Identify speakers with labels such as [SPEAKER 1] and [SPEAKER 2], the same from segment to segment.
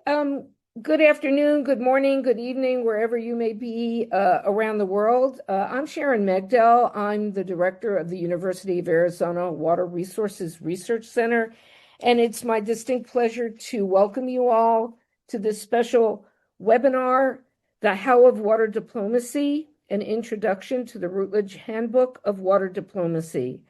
[SPEAKER 1] Um, Good afternoon, good morning, good evening, wherever you may be around the world. I'm Sharon Megdal. I'm the director of the University of Arizona Water Resources Research Center, and it's my distinct pleasure to welcome you all to this special webinar, The How of Water Diplomacy, an Introduction to the Routledge Handbook of Water Diplomacy.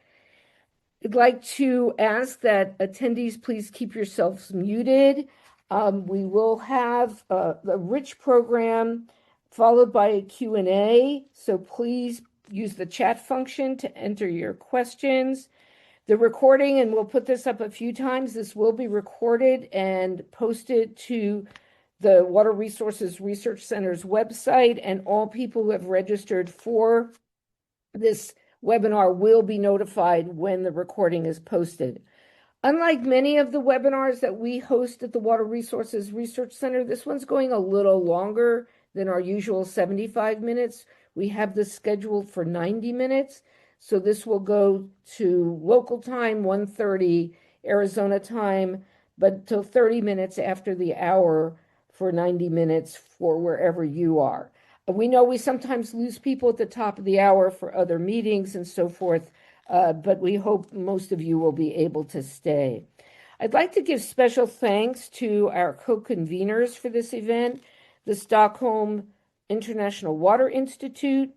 [SPEAKER 1] I'd like to ask that attendees please keep yourselves muted. We will have a rich program followed by a Q&A, so please use the chat function to enter your questions. The recording, and we'll put this up a few times, this will be recorded and posted to the Water Resources Research Center's website, and all people who have registered for this webinar will be notified when the recording is posted. Unlike many of the webinars that we host at the Water Resources Research Center, this one's going a little longer than our usual 75 minutes. We have this scheduled for 90 minutes. So this will go to local time, 1:30 Arizona time, but till 30 minutes after the hour for 90 minutes for wherever you are. We know we sometimes lose people at the top of the hour for other meetings and so forth, but we hope most of you will be able to stay. I'd like to give special thanks to our co-conveners for this event, the Stockholm International Water Institute,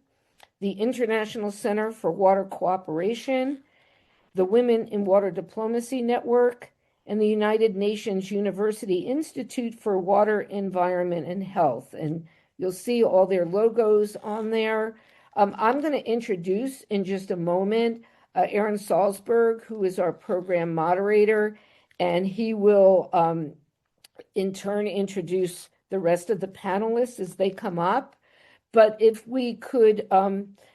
[SPEAKER 1] the International Center for Water Cooperation, the Women in Water Diplomacy Network, and the United Nations University Institute for Water, Environment, and Health. And you'll see all their logos on there. I'm going to introduce in just a moment Aaron Salzberg, who is our program moderator, and he will in turn introduce the rest of the panelists as they come up. But if we could,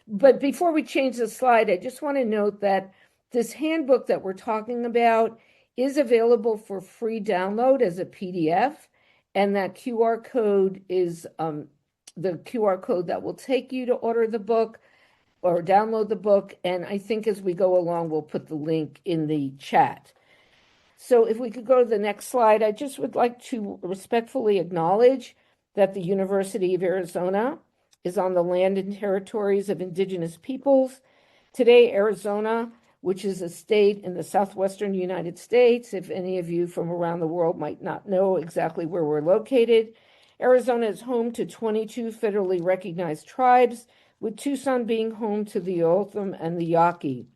[SPEAKER 1] but before we change the slide, I just want to note that this handbook that we're talking about is available for free download as a PDF, and that QR code is the QR code that will take you to order the book or download the book. And I think as we go along, we'll put the link in the chat. So if we could go to the next slide, I just would like to respectfully acknowledge that the University of Arizona is on the land and territories of indigenous peoples. Today, Arizona, which is a state in the southwestern United States, if any of you from around the world might not know exactly where we're located, Arizona is home to 22 federally recognized tribes, with Tucson being home to the Otham and the Yaqui.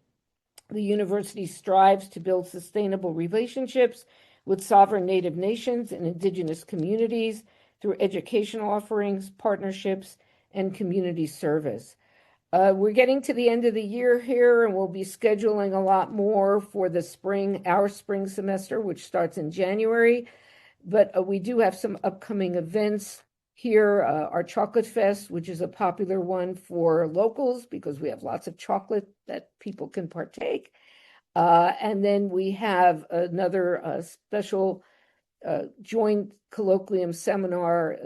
[SPEAKER 1] The university strives to build sustainable relationships with sovereign Native nations and indigenous communities through educational offerings, partnerships, and community service. We're getting to the end of the year here, and we'll be scheduling a lot more for the spring, our spring semester, which starts in January. But we do have some upcoming events here. Our Chocolate Fest, which is a popular one for locals because we have lots of chocolate that people can partake. And then we have another special joint colloquium seminar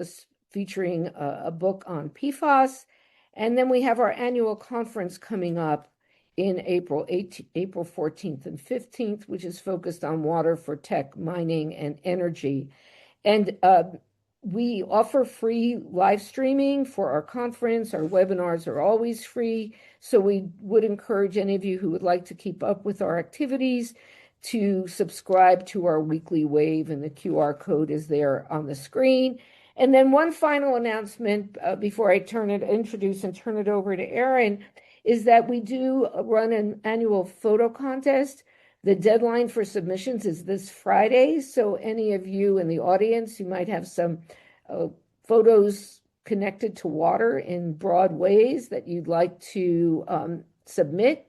[SPEAKER 1] featuring a book on PFAS. And then we have our annual conference coming up in April 14th and 15th, which is focused on water for tech, mining, and energy. And we offer free live streaming for our conference. Our webinars are always free. So we would encourage any of you who would like to keep up with our activities to subscribe to our weekly wave, and the QR code is there on the screen. And then one final announcement before I introduce and turn it over to Aaron is that we do run an annual photo contest. The deadline for submissions is this Friday. So any of you in the audience, you might have some photos connected to water in broad ways that you'd like to submit.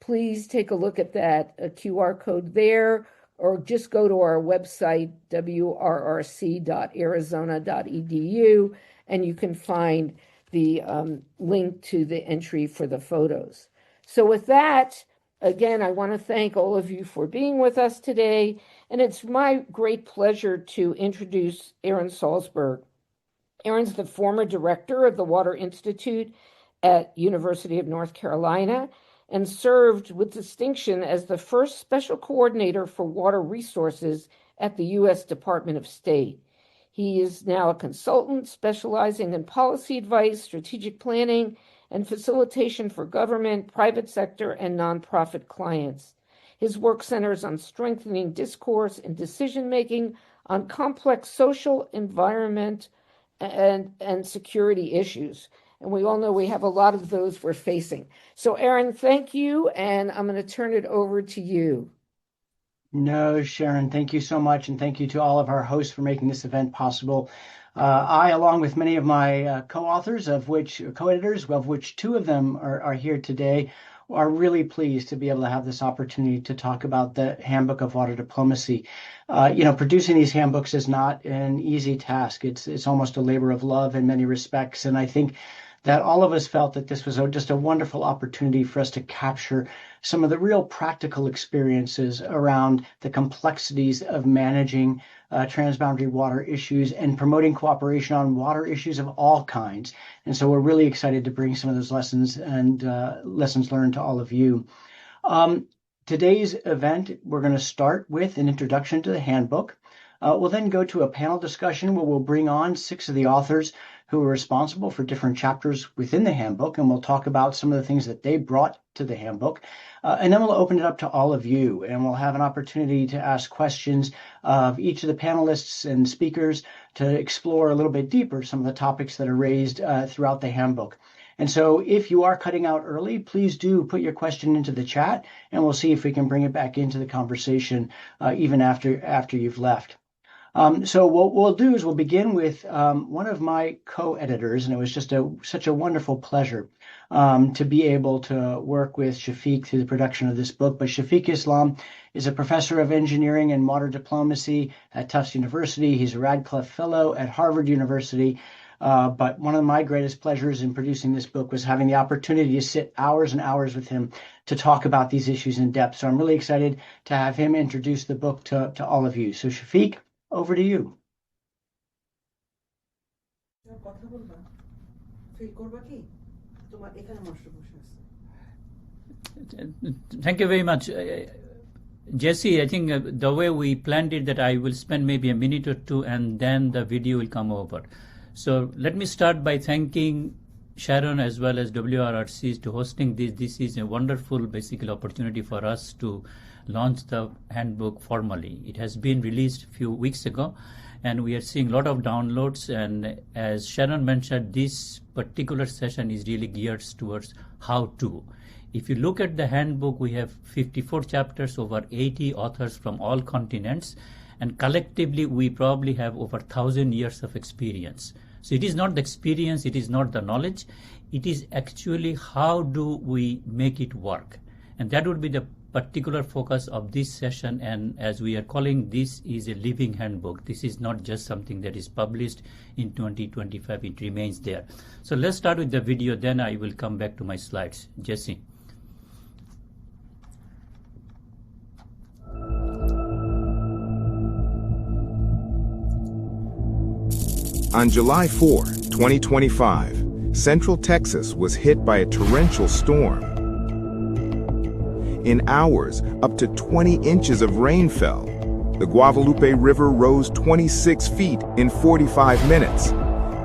[SPEAKER 1] Please take a look at that QR code there, or just go to our website, wrrc.arizona.edu, and you can find the link to the entry for the photos. So with that, again, I want to thank all of you for being with us today, and it's my great pleasure to introduce Aaron Salzberg. Aaron's the former director of the Water Institute at University of North Carolina and served with distinction as the first special coordinator for water resources at the U.S. Department of State. He is now a consultant specializing in policy advice, strategic planning, and facilitation for government, private sector, and nonprofit clients. His work centers on strengthening discourse and decision-making on complex social, environment, and security issues. And we all know we have a lot of those we're facing. So, Aaron, thank you, and I'm going to turn it over to you.
[SPEAKER 2] No, Sharon, thank you so much, and thank you to all of our hosts for making this event possible. I, along with many of my co-editors, of which two of them are here today, are really pleased to be able to have this opportunity to talk about the Handbook of Water Diplomacy. Producing these handbooks is not an easy task. It's almost a labor of love in many respects, and I think that all of us felt that this was just a wonderful opportunity for us to capture some of the real practical experiences around the complexities of managing transboundary water issues and promoting cooperation on water issues of all kinds. And so we're really excited to bring some of those lessons and lessons learned to all of you. Today's event, we're going to start with an introduction to the handbook. We'll then go to a panel discussion where we'll bring on 6 of the authors who are responsible for different chapters within the handbook, and we'll talk about some of the things that they brought to the handbook. And then we'll open it up to all of you, and we'll have an opportunity to ask questions of each of the panelists and speakers to explore a little bit deeper some of the topics that are raised throughout the handbook. And so if you are cutting out early, please do put your question into the chat, and we'll see if we can bring it back into the conversation even after you've left. So what we'll do is we'll begin with one of my co-editors, and it was just such a wonderful pleasure to be able to work with Shafiq through the production of this book. But Shafiqul Islam is a professor of engineering and water diplomacy at Tufts University. He's a Radcliffe Fellow at Harvard University. But one of my greatest pleasures in producing this book was having the opportunity to sit hours and hours with him to talk about these issues in depth. So I'm really excited to have him introduce the book to all of you. So Shafiq, over to you.
[SPEAKER 3] Thank you very much. Jesse, I think the way we planned it, that I will spend maybe a minute or two and then the video will come over. So let me start by thanking Sharon as well as WRRC to hosting this. This is a wonderful, basically, opportunity for us to launch the handbook formally. It has been released a few weeks ago, and we are seeing a lot of downloads. And as Sharon mentioned, this particular session is really geared towards how to. If you look at the handbook, we have 54 chapters, over 80 authors from all continents, and collectively we probably have over 1,000 years of experience. So it is not the experience, it is not the knowledge, it is actually how do we make it work. And that would be the particular focus of this session, and as we are calling, this is a living handbook. This is not just something that is published in 2025, it remains there. So let's start with the video, then I will come back to my slides. Jesse.
[SPEAKER 4] On July 4, 2025, Central Texas was hit by a torrential storm. In hours, up to 20 inches of rain fell. The Guadalupe River rose 26 feet in 45 minutes.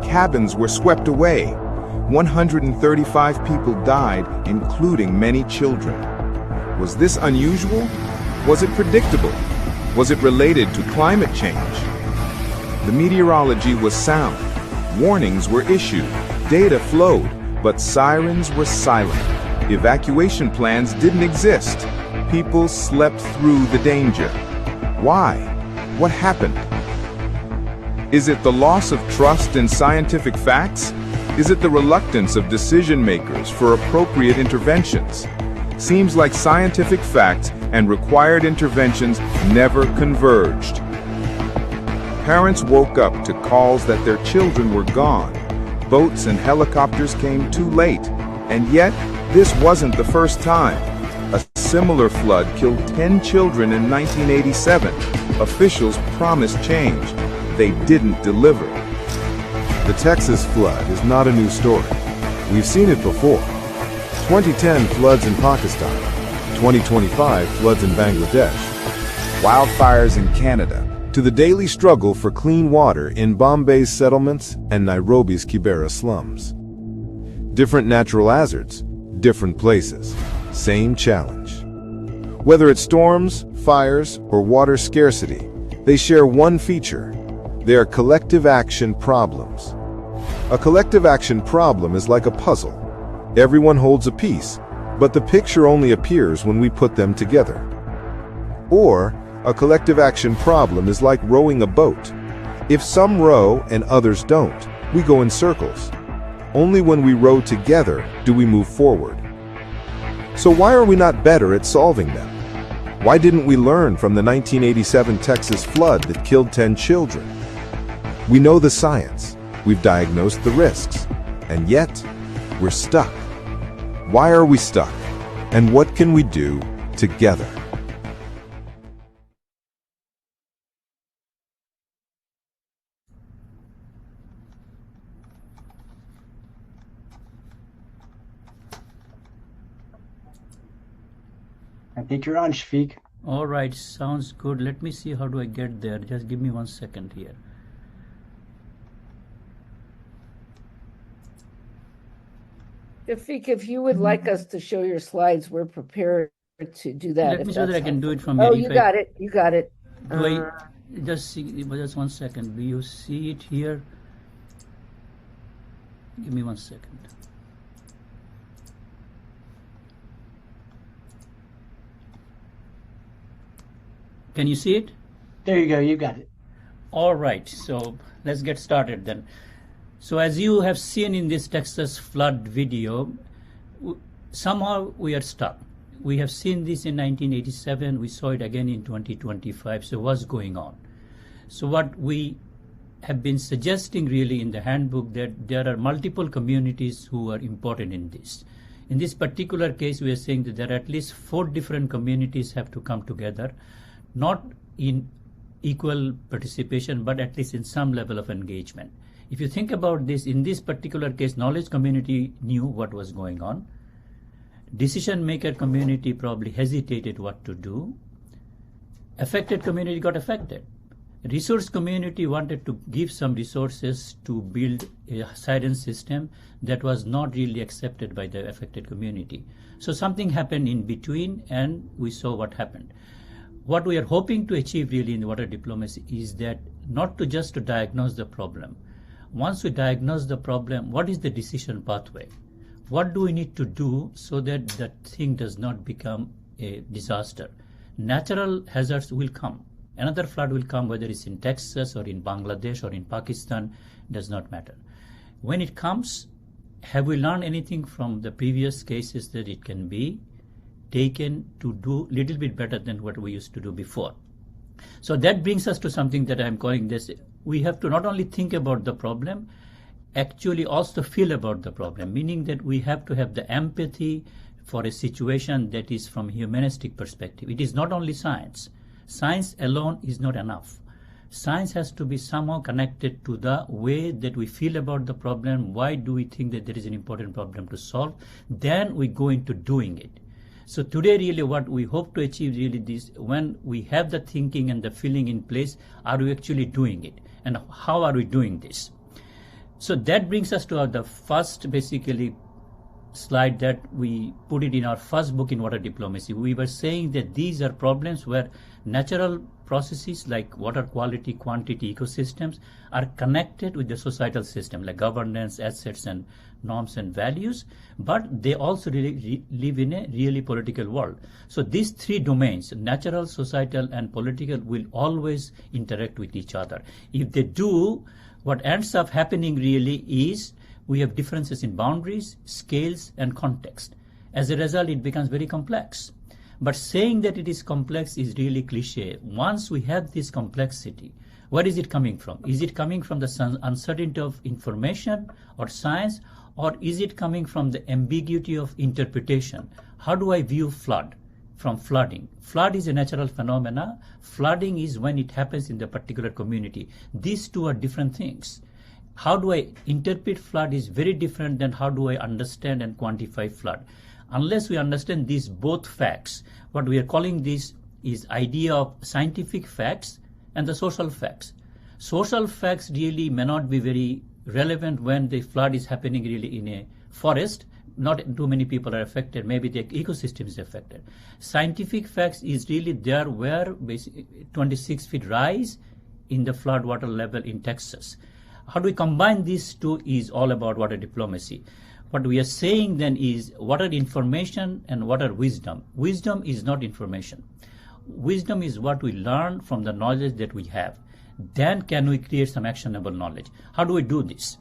[SPEAKER 4] Cabins were swept away. 135 people died, including many children. Was this unusual? Was it predictable? Was it related to climate change? The meteorology was sound. Warnings were issued. Data flowed, but sirens were silent. Evacuation plans didn't exist. People slept through the danger. Why? What happened? Is it the loss of trust in scientific facts? Is it the reluctance of decision makers for appropriate interventions? Seems like scientific facts and required interventions never converged. Parents woke up to calls that their children were gone. Boats and helicopters came too late. And yet, this wasn't the first time. A similar flood killed 10 children in 1987. Officials promised change. They didn't deliver.
[SPEAKER 5] The Texas flood is not a new story. We've seen it before. 2010 floods in Pakistan. 2025 floods in Bangladesh.
[SPEAKER 4] Wildfires in Canada. to the daily struggle for clean water in Bombay's settlements and Nairobi's Kibera slums. Different natural hazards, different places, same challenge. Whether it's storms, fires, or water scarcity, they share one feature. They are collective action problems. A collective action problem is like a puzzle. Everyone holds a piece, but the picture only appears when we put them together. Or, a collective action problem is like rowing a boat. If some row and others don't, we go in circles. Only when we row together do we move forward. So why are we not better at solving them? Why didn't we learn from the 1987 Texas flood that killed 10 children? We know the science, we've diagnosed the risks, and yet, we're stuck. Why are we stuck? And what can we do together?
[SPEAKER 2] I think you're on, Shafiq.
[SPEAKER 3] All right, sounds good. Let me see how do I get there. Just give me 1 second here.
[SPEAKER 1] Shafiq, if you would like us to show your slides, we're prepared to do that.
[SPEAKER 3] Let me show that I can do it from
[SPEAKER 1] here.
[SPEAKER 3] here.
[SPEAKER 1] Oh, you got it. You got it.
[SPEAKER 3] Do I just see? Just 1 second. Do you see it here? Give me 1 second. Can you see it?
[SPEAKER 2] There you go, you got it.
[SPEAKER 3] All right, so let's get started then. So as you have seen in this Texas flood video, somehow we are stuck. We have seen this in 1987, we saw it again in 2025, so what's going on? So what we have been suggesting really in the handbook that there are multiple communities who are important in this. In this particular case, we are saying that there are at least 4 different communities have to come together, not in equal participation, but at least in some level of engagement. If you think about this, in this particular case, knowledge community knew what was going on. Decision maker community probably hesitated what to do. Affected community got affected. Resource community wanted to give some resources to build a siren system that was not really accepted by the affected community. So something happened in between and we saw what happened. What we are hoping to achieve really in water diplomacy is that not to just to diagnose the problem. Once we diagnose the problem, what is the decision pathway? What do we need to do so that the thing does not become a disaster? Natural hazards will come. Another flood will come, whether it's in Texas or in Bangladesh or in Pakistan, does not matter. When it comes, have we learned anything from the previous cases that it can be taken to do a little bit better than what we used to do before? So that brings us to something that I'm calling this. We have to not only think about the problem, actually also feel about the problem, meaning that we have to have the empathy for a situation that is from humanistic perspective. It is not only science. Science alone is not enough. Science has to be somehow connected to the way that we feel about the problem. Why do we think that there is an important problem to solve? Then we go into doing it. So today really what we hope to achieve really this, when we have the thinking and the feeling in place, are we actually doing it? And how are we doing this? So that brings us to the first basically slide that we put it in our first book in water diplomacy. We were saying that these are problems where natural processes like water quality, quantity, ecosystems are connected with the societal system like governance, assets and norms and values, but they also really live in a really political world. So these 3 domains, natural, societal and political, will always interact with each other. If they do, what ends up happening really is we have differences in boundaries, scales and context. As a result, it becomes very complex. But saying that it is complex is really cliche. Once we have this complexity, where is it coming from? Is it coming from the uncertainty of information or science, or is it coming from the ambiguity of interpretation? How do I view flood from flooding? Flood is a natural phenomena. Flooding is when it happens in the particular community. These 2 are different things. How do I interpret flood is very different than how do I understand and quantify flood. Unless we understand these both facts, what we are calling this is idea of scientific facts and the social facts. Social facts really may not be very relevant when the flood is happening really in a forest. Not too many people are affected. Maybe the ecosystem is affected. Scientific facts is really there where 26 feet rise in the flood water level in Texas. How do we combine these two is all about water diplomacy. What we are saying then is water information and water wisdom. Wisdom is not information. Wisdom is what we learn from the knowledge that we have. Then can we create some actionable knowledge? How do we do this?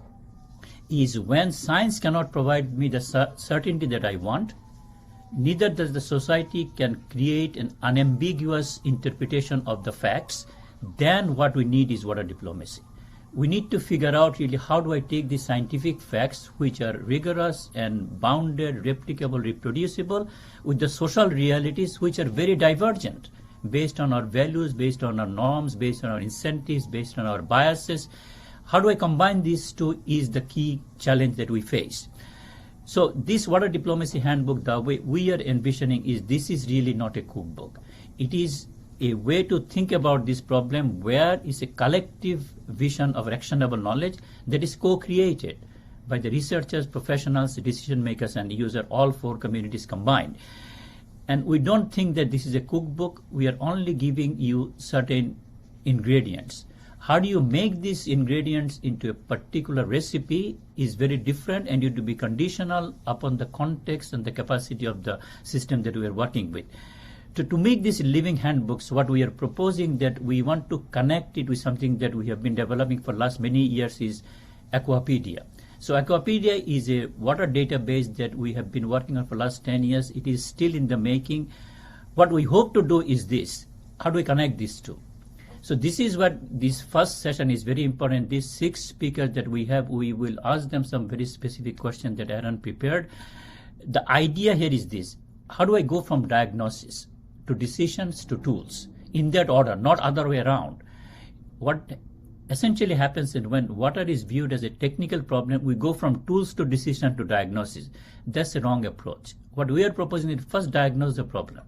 [SPEAKER 3] Is when science cannot provide me the certainty that I want, neither does the society can create an unambiguous interpretation of the facts, then what we need is water diplomacy. We need to figure out really how do I take these scientific facts, which are rigorous and bounded, replicable, reproducible, with the social realities which are very divergent, based on our values, based on our norms, based on our incentives, based on our biases. How do I combine these two is the key challenge that we face. So this water diplomacy handbook, the way we are envisioning is this is really not a cookbook. It is a way to think about this problem where it's a collective vision of actionable knowledge that is co-created by the researchers, professionals, decision makers, and users, all four communities combined. And we don't think that this is a cookbook. We are only giving you certain ingredients. How do you make these ingredients into a particular recipe is very different, and you have to be conditional upon the context and the capacity of the system that we are working with. To make these living handbooks, what we are proposing that we want to connect it with something that we have been developing for last many years is Aquapedia. So Aquapedia is a water database that we have been working on for last 10 years. It is still in the making. What we hope to do is this. How do we connect these two? So this is what this first session is very important. These 6 speakers that we have, we will ask them some very specific questions that Aaron prepared. The idea here is this. How do I go from diagnosis to decisions to tools? In that order, not other way around. What essentially happens is when water is viewed as a technical problem, we go from tools to decision to diagnosis. That's the wrong approach. What we are proposing is first diagnose the problem,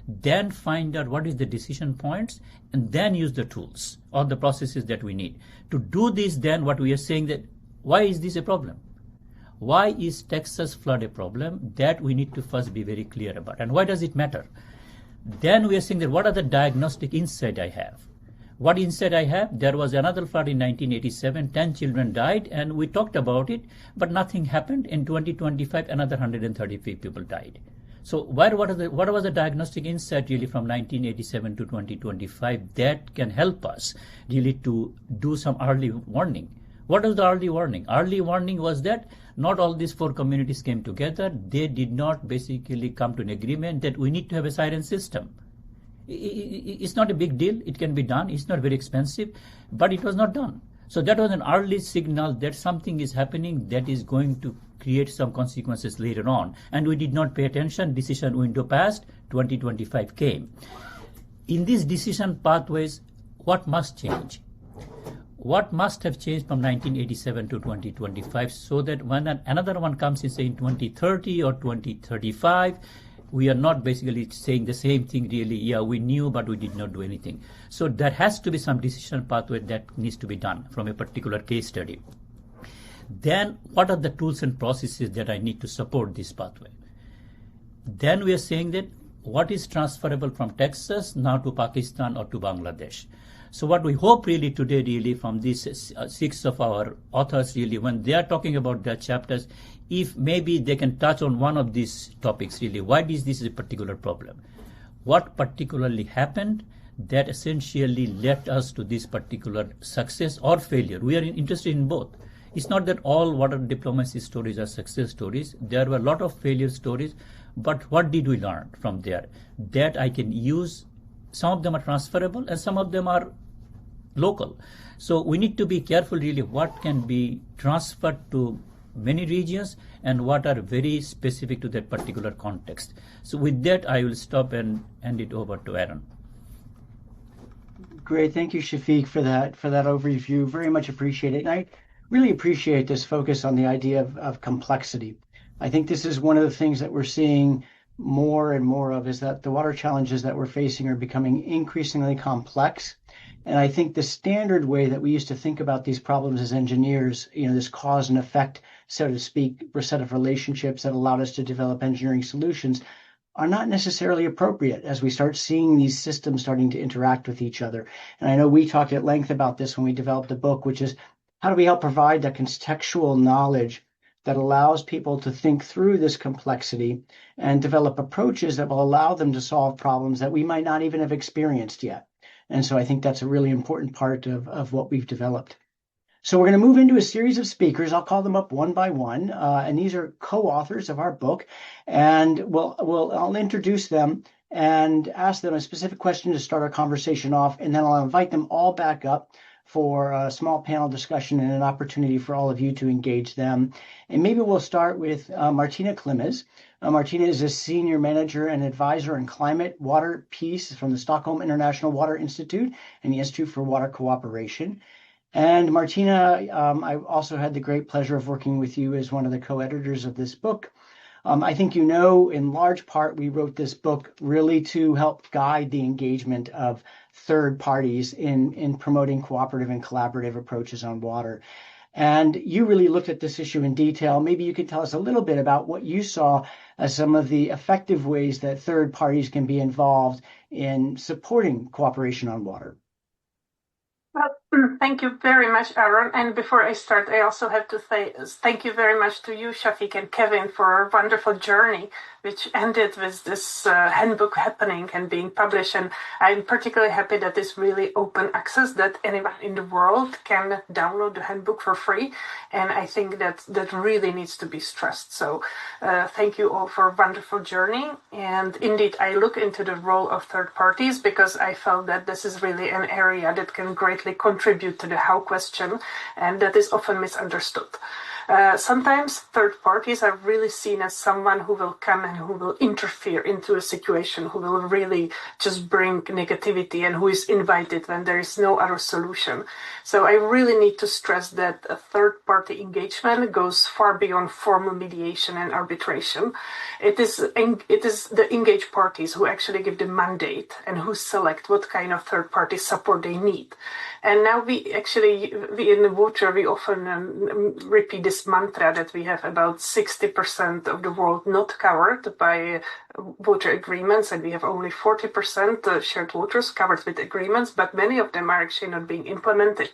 [SPEAKER 3] then find out what is the decision points, and then use the tools or the processes that we need. To do this, then what we are saying that why is this a problem? Why is Texas flood a problem? That we need to first be very clear about. And why does it matter? Then we are saying that what are the diagnostic insight I have? What insight I have? There was another flood in 1987, 10 children died, and we talked about it, but nothing happened. In 2025, another 133 people died. So what was the diagnostic insight really from 1987 to 2025 that can help us really to do some early warning? What was the early warning? Early warning was that not all these 4 communities came together. They did not basically come to an agreement that we need to have a siren system. It's not a big deal. It can be done. It's not very expensive, but it was not done. So that was an early signal that something is happening that is going to create some consequences later on. And we did not pay attention. Decision window passed. 2025 came. In these decision pathways, what must change? What must have changed from 1987 to 2025 so that when another one comes in, say, in 2030 or 2035, we are not basically saying the same thing really, yeah, we knew, but we did not do anything. So there has to be some decision pathway that needs to be done from a particular case study. Then what are the tools and processes that I need to support this pathway? Then we are saying that what is transferable from Texas now to Pakistan or to Bangladesh? So what we hope really today really from these 6 of our authors really, when they are talking about their chapters, if maybe they can touch on one of these topics really, why is this a particular problem? What particularly happened that essentially led us to this particular success or failure? We are interested in both. It's not that all water diplomacy stories are success stories. There were a lot of failure stories, but what did we learn from there? That I can use. Some of them are transferable and some of them are local. So we need to be careful really what can be transferred to many regions and what are very specific to that particular context. So with that, I will stop and hand it over to Aaron.
[SPEAKER 2] Great. Thank you, Shafiq, for that overview. Very much appreciate it. And I really appreciate this focus on the idea of complexity. I think this is one of the things that we're seeing more and more of is that the water challenges that we're facing are becoming increasingly complex. And I think the standard way that we used to think about these problems as engineers, this cause and effect, so to speak, set of relationships that allowed us to develop engineering solutions are not necessarily appropriate as we start seeing these systems starting to interact with each other. And I know we talked at length about this when we developed the book, which is how do we help provide that contextual knowledge that allows people to think through this complexity and develop approaches that will allow them to solve problems that we might not even have experienced yet. And so I think that's a really important part of what we've developed. So we're going to move into a series of speakers. I'll call them up one by one, and these are co-authors of our book. And I'll introduce them and ask them a specific question to start our conversation off, and then I'll invite them all back up for a small panel discussion and an opportunity for all of you to engage them. And maybe we'll start with Martina Klimes. Martina is a senior manager and advisor in climate water peace from the Stockholm International Water Institute and the Institute for Water Cooperation. And Martina, I also had the great pleasure of working with you as one of the co-editors of this book. I think in large part, we wrote this book really to help guide the engagement of third parties in promoting cooperative and collaborative approaches on water. And you really looked at this issue in detail. Maybe you could tell us a little bit about what you saw as some of the effective ways that third parties can be involved in supporting cooperation on water.
[SPEAKER 6] Well, thank you very much, Aaron. And before I start, I also have to say thank you very much to you, Shafiq and Kevin, for a wonderful journey, which ended with this handbook happening and being published. And I'm particularly happy that it's really open access, that anyone in the world can download the handbook for free. And I think that really needs to be stressed. So thank you all for a wonderful journey. And indeed, I look into the role of third parties because I felt that this is really an area that can greatly contribute to the how question, and that is often misunderstood. Sometimes third parties are really seen as someone who will come and who will interfere into a situation, who will really just bring negativity and who is invited when there is no other solution. So I really need to stress that a third party engagement goes far beyond formal mediation and arbitration. It is the engaged parties who actually give the mandate and who select what kind of third party support they need. And now we in the water, we often repeat this mantra that we have about 60% of the world not covered by water agreements, and we have only 40% shared waters covered with agreements, but many of them are actually not being implemented.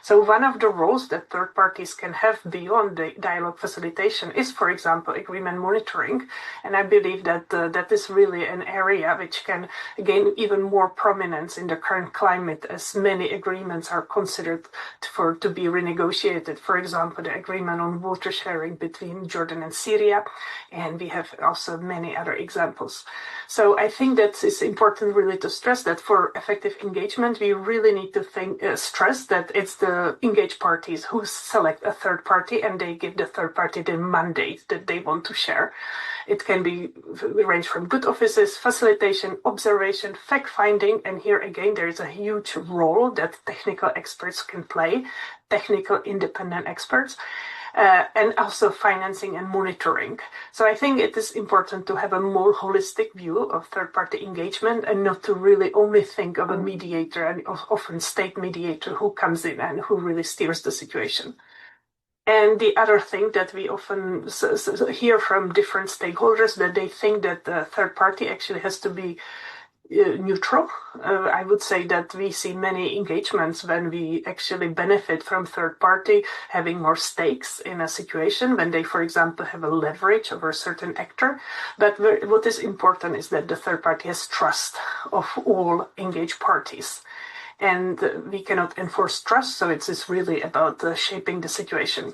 [SPEAKER 6] So one of the roles that third parties can have beyond the dialogue facilitation is, for example, agreement monitoring. And I believe that that is really an area which can gain even more prominence in the current climate, as many agreements are considered to be renegotiated. For example, the agreement on water sharing between Jordan and Syria, and we have also many other examples. So I think that it's important really to stress that for effective engagement, we really need to stress that it's the engaged parties who select a third party and they give the third party the mandate that they want to share. It can be ranged from good offices, facilitation, observation, fact-finding, and here again there is a huge role that technical experts can play, technical independent experts, and also financing and monitoring. So I think it is important to have a more holistic view of third-party engagement and not to really only think of a mediator, and often state mediator, who comes in and who really steers the situation. And the other thing that we often hear from different stakeholders, that they think that the third party actually has to be neutral. I would say that we see many engagements when we actually benefit from third party having more stakes in a situation, when they, for example, have a leverage over a certain actor. But what is important is that the third party has trust of all engaged parties. And we cannot enforce trust, so it's really about shaping the situation.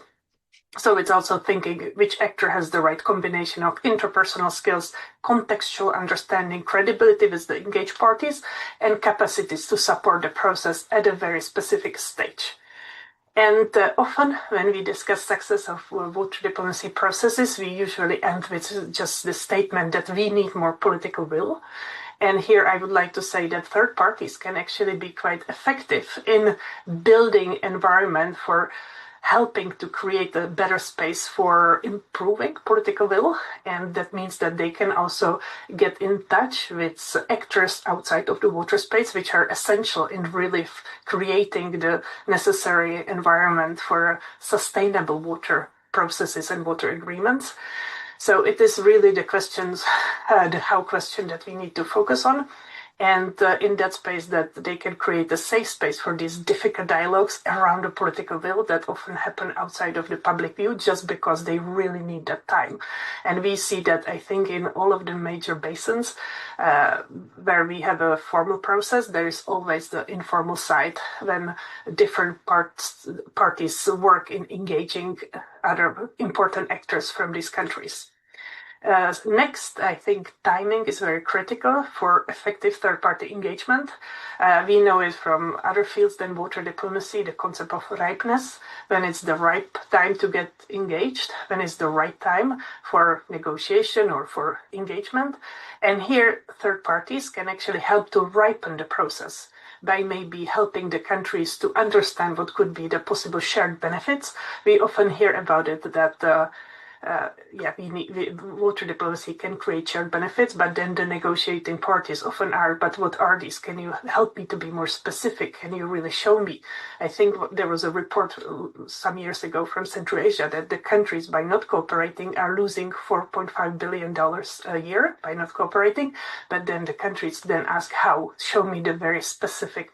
[SPEAKER 6] So it's also thinking which actor has the right combination of interpersonal skills, contextual understanding, credibility with the engaged parties, and capacities to support the process at a very specific stage. And often when we discuss success of water diplomacy processes, we usually end with just the statement that we need more political will. And here I would like to say that third parties can actually be quite effective in building environment for helping to create a better space for improving political will. And that means that they can also get in touch with actors outside of the water space, which are essential in really creating the necessary environment for sustainable water processes and water agreements. So it is really the how question that we need to focus on. And in that space that they can create a safe space for these difficult dialogues around the political will that often happen outside of the public view just because they really need that time. And we see that, I think, in all of the major basins where we have a formal process, there is always the informal side when different parties work in engaging other important actors from these countries. Next, I think timing is very critical for effective third-party engagement. We know it from other fields than water diplomacy, the concept of ripeness, when it's the ripe time to get engaged, when it's the right time for negotiation or for engagement. And here, third parties can actually help to ripen the process by maybe helping the countries to understand what could be the possible shared benefits. We often hear about it that water diplomacy can create shared benefits, but then the negotiating parties often are, but what are these? Can you help me to be more specific? Can you really show me? I think there was a report some years ago from Central Asia that the countries, by not cooperating, are losing $4.5 billion a year by not cooperating. But then the countries then ask how? Show me the very specific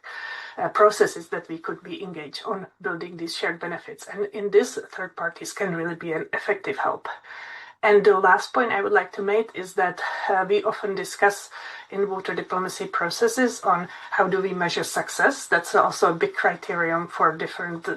[SPEAKER 6] processes that we could be engaged on building these shared benefits. And in this, third parties can really be an effective help. And the last point I would like to make is that we often discuss in water diplomacy processes on how do we measure success. That's also a big criterion for different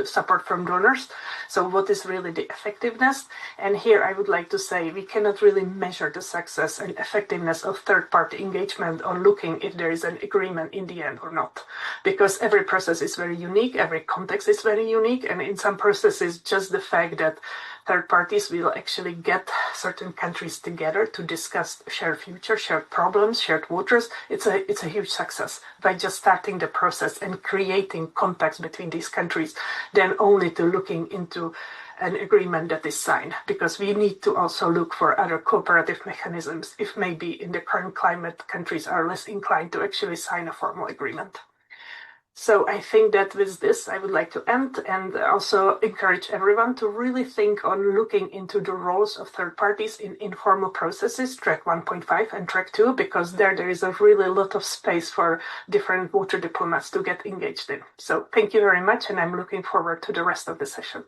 [SPEAKER 6] support from donors. So what is really the effectiveness? And here I would like to say we cannot really measure the success and effectiveness of third-party engagement on looking if there is an agreement in the end or not. Because every process is very unique, every context is very unique, and in some processes just the fact that third parties will actually get certain countries together to discuss shared future, shared problems, shared waters. It's a huge success by just starting the process and creating contacts between these countries, then only to looking into an agreement that is signed, because we need to also look for other cooperative mechanisms if maybe in the current climate countries are less inclined to actually sign a formal agreement. So I think that with this, I would like to end and also encourage everyone to really think on looking into the roles of third parties in informal processes, track 1.5 and track 2, because there is a really lot of space for different water diplomats to get engaged in. So thank you very much, and I'm looking forward to the rest of the session.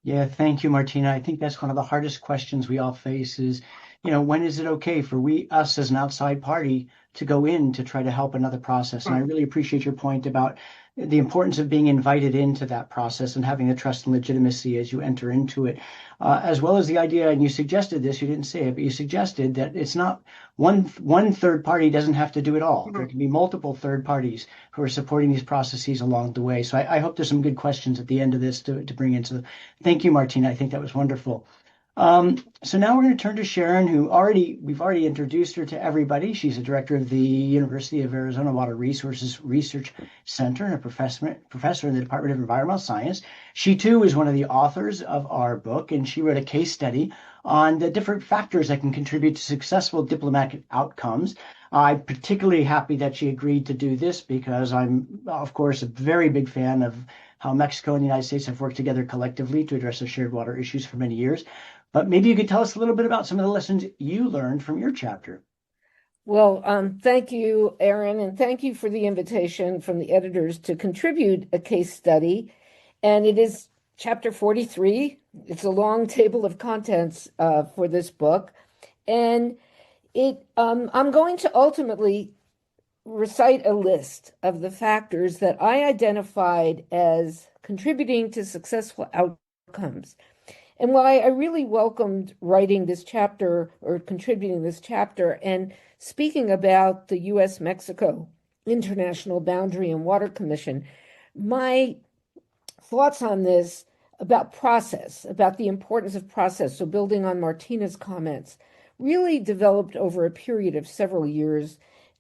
[SPEAKER 2] Yeah, thank you, Martina. I think that's one of the hardest questions we all face is, when is it okay for us as an outside party to go in to try to help another process? And I really appreciate your point about the importance of being invited into that process and having the trust and legitimacy as you enter into it, as well as the idea, and you suggested this, you didn't say it, but you suggested that it's not one third party doesn't have to do it all. There can be multiple third parties who are supporting these processes along the way. So I hope there's some good questions at the end of this to bring in. So thank you, Martina. I think that was wonderful. So now we're going to turn to Sharon, we've already introduced her to everybody. She's a director of the University of Arizona Water Resources Research Center and a professor in the Department of Environmental Science. She too is one of the authors of our book, and she wrote a case study on the different factors that can contribute to successful diplomatic outcomes. I'm particularly happy that she agreed to do this because I'm, of course, a very big fan of how Mexico and the United States have worked together collectively to address the shared water issues for many years. But maybe you could tell us a little bit about some of the lessons you learned from your chapter.
[SPEAKER 1] Well, thank you, Aaron, and thank you for the invitation from the editors to contribute a case study. And it is chapter 43. It's a long table of contents for this book. And I'm going to ultimately recite a list of the factors that I identified as contributing to successful outcomes. And why I really welcomed writing this chapter or contributing this chapter and speaking about the U.S.-Mexico International Boundary and Water Commission, my thoughts on this about process, about the importance of process, so building on Martina's comments, really developed over a period of several years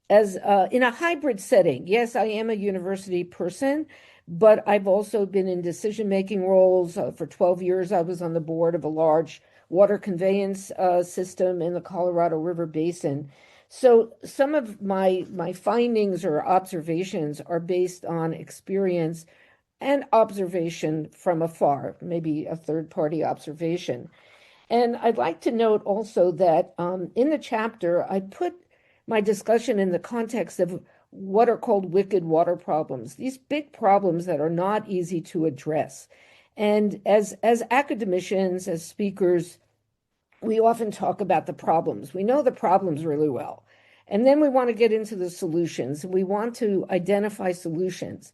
[SPEAKER 1] as in a hybrid setting. Yes, I am a university person, but I've also been in decision-making roles. For 12 years, I was on the board of a large water conveyance system in the Colorado River Basin. So some of my findings or observations are based on experience and observation from afar, maybe a third-party observation. And I'd like to note also that in the chapter, I put my discussion in the context of what are called wicked water problems, these big problems that are not easy to address. And as academicians, as speakers, we often talk about the problems. We know the problems really well. And then we want to get into the solutions. We want to identify solutions.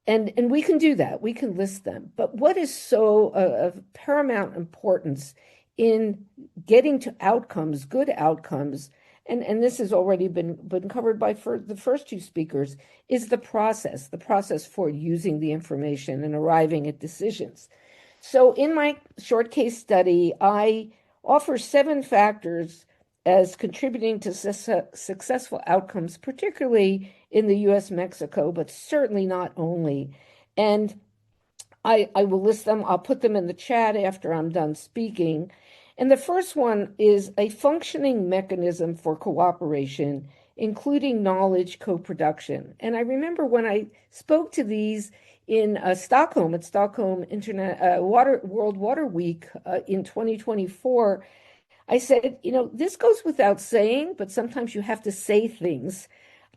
[SPEAKER 1] And we can do that. We can list them. But what is so of paramount importance in getting to outcomes, good outcomes, and this has already been covered by the first two speakers, is the process for using the information and arriving at decisions. So in my short case study, I offer 7 factors as contributing to successful outcomes, particularly in the U.S.-Mexico, but certainly not only. And I will list them. I'll put them in the chat after I'm done speaking. And the first one is a functioning mechanism for cooperation, including knowledge co-production. And I remember when I spoke to these in Stockholm, at Stockholm World Water Week in 2024, I said, this goes without saying, but sometimes you have to say things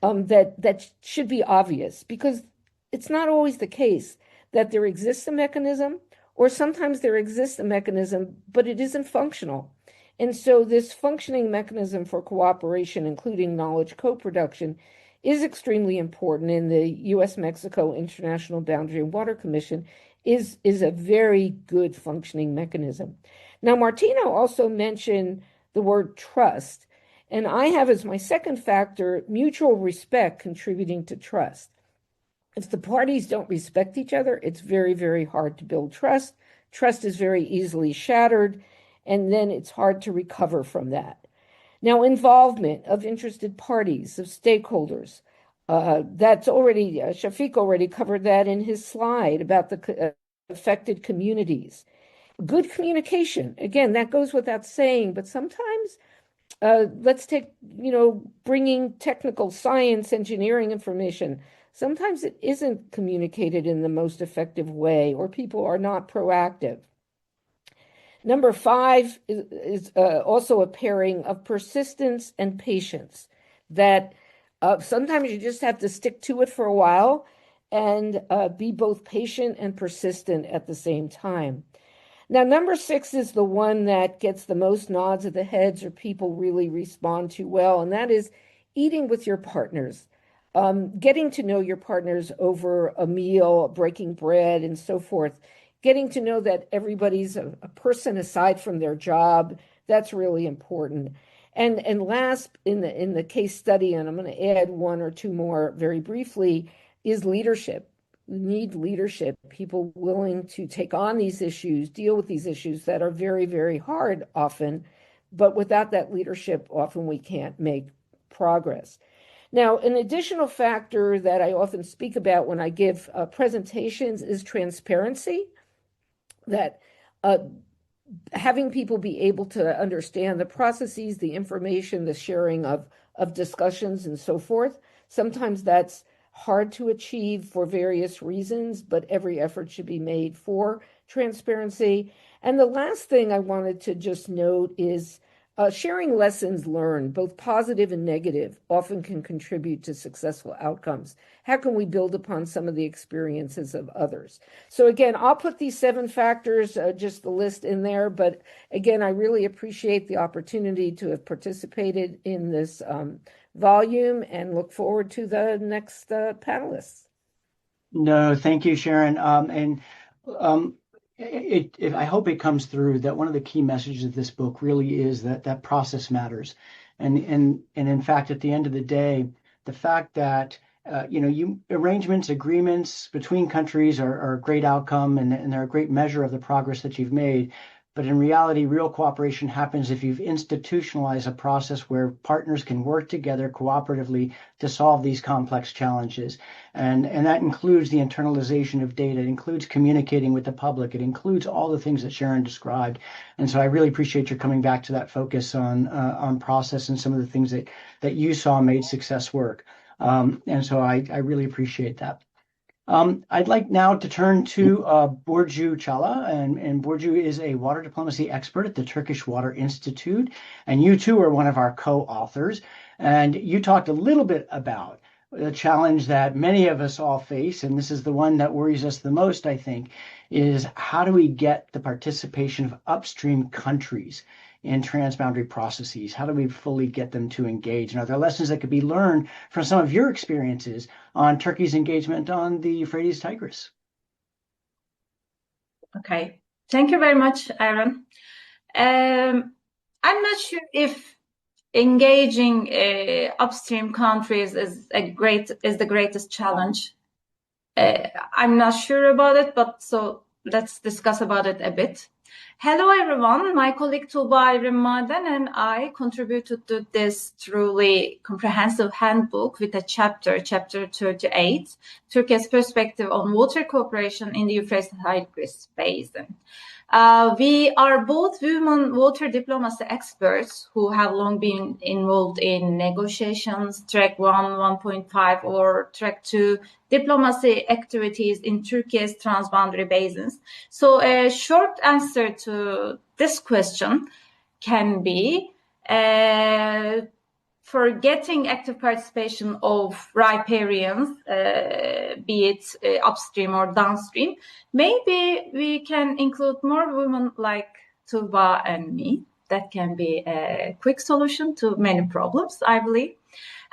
[SPEAKER 1] that should be obvious, because it's not always the case that there exists a mechanism, or sometimes there exists a mechanism, but it isn't functional. And so this functioning mechanism for cooperation, including knowledge co-production, is extremely important in the U.S.-Mexico International Boundary and Water Commission, is a very good functioning mechanism. Now, Martina also mentioned the word trust, and I have as my second factor mutual respect contributing to trust. If the parties don't respect each other, it's very, very hard to build trust. Trust is very easily shattered, and then it's hard to recover from that. Now, involvement of interested parties, of stakeholders, that's already, Shafiq already covered that in his slide about the affected communities. Good communication, again, that goes without saying, but sometimes let's take, bringing technical science, engineering information. Sometimes it isn't communicated in the most effective way, or people are not proactive. Number 5 is also a pairing of persistence and patience, that sometimes you just have to stick to it for a while and be both patient and persistent at the same time. Now, number 6 is the one that gets the most nods of the heads, or people really respond to well, and that is eating with your partners, getting to know your partners over a meal, breaking bread, and so forth, getting to know that everybody's a person aside from their job. That's really important. And last in the case study, and I'm going to add 1 or 2 more very briefly, is leadership. We need leadership, people willing to take on these issues, deal with these issues that are very, very hard often, but without that leadership, often we can't make progress. Now, an additional factor that I often speak about when I give presentations is transparency, that having people be able to understand the processes, the information, the sharing of discussions and so forth. Sometimes that's hard to achieve for various reasons, but every effort should be made for transparency. And the last thing I wanted to just note is sharing lessons learned, both positive and negative, often can contribute to successful outcomes. How can we build upon some of the experiences of others? So again, I'll put these 7 factors, just the list in there, but again, I really appreciate the opportunity to have participated in this volume and look forward to the next panelists.
[SPEAKER 2] No, thank you, Sharon. I hope it comes through that one of the key messages of this book really is that process matters, and in fact, at the end of the day, the fact that arrangements, agreements between countries are a great outcome, and they're a great measure of the progress that you've made. but in reality, real cooperation happens if you've institutionalized a process where partners can work together cooperatively to solve these complex challenges. And that includes the internalization of data. It includes communicating with the public. It includes all the things that Sharon described. And so I really appreciate your coming back to that focus on process and some of the things that you saw made success work. And so I really appreciate that. I'd like now to turn to Burcu Çallı, and Burcu is a water diplomacy expert at the Turkish Water Institute, and you too are one of our co-authors, and you talked a little bit about the challenge that many of us all face, and this is the one that worries us the most, I think, is how do we get the participation of upstream countries in transboundary processes? How do we fully get them to engage? And are there lessons that could be learned from some of your experiences on Turkey's engagement on the Euphrates-Tigris?
[SPEAKER 7] Okay, thank you very much, Aaron. I'm not sure if engaging upstream countries is the greatest challenge. I'm not sure about it, but so let's discuss about it a bit. Hello, everyone. My colleague Tuğba Evrimmaden and I contributed to this truly comprehensive handbook with a chapter 38, Turkey's perspective on water cooperation in the Euphrates-Tigris basin. We are both women water diplomacy experts who have long been involved in negotiations, track 1, 1.5, or track 2 diplomacy activities in Turkey's transboundary basins. So a short answer to this question can be for getting active participation of riparians, be it upstream or downstream, maybe we can include more women like Tuğba and me. That can be a quick solution to many problems, I believe.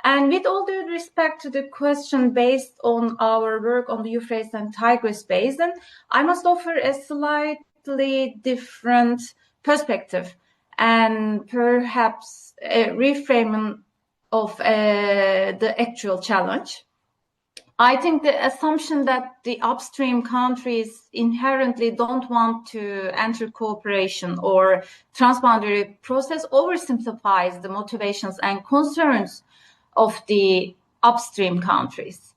[SPEAKER 7] And with all due respect to the question based on our work on the Euphrates and Tigris basin, I must offer a slightly different perspective and perhaps a reframing of the actual challenge. I think the assumption that the upstream countries inherently don't want to enter cooperation or transboundary process oversimplifies the motivations and concerns of the upstream countries.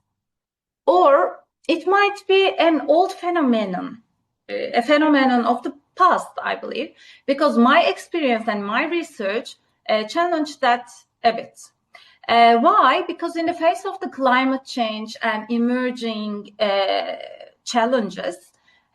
[SPEAKER 7] Or it might be an old phenomenon, a phenomenon of the past, I believe, because my experience and my research challenged that a bit. Why? Because in the face of the climate change and emerging challenges,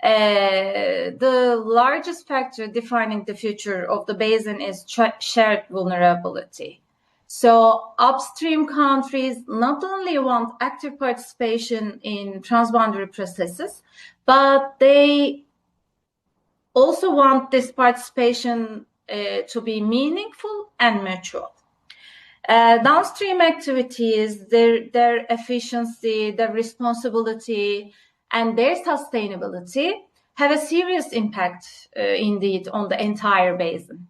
[SPEAKER 7] the largest factor defining the future of the basin is shared vulnerability. So upstream countries not only want active participation in transboundary processes, but they also want this participation to be meaningful and mutual. Downstream activities, their efficiency, their responsibility, and their sustainability have a serious impact indeed on the entire basin.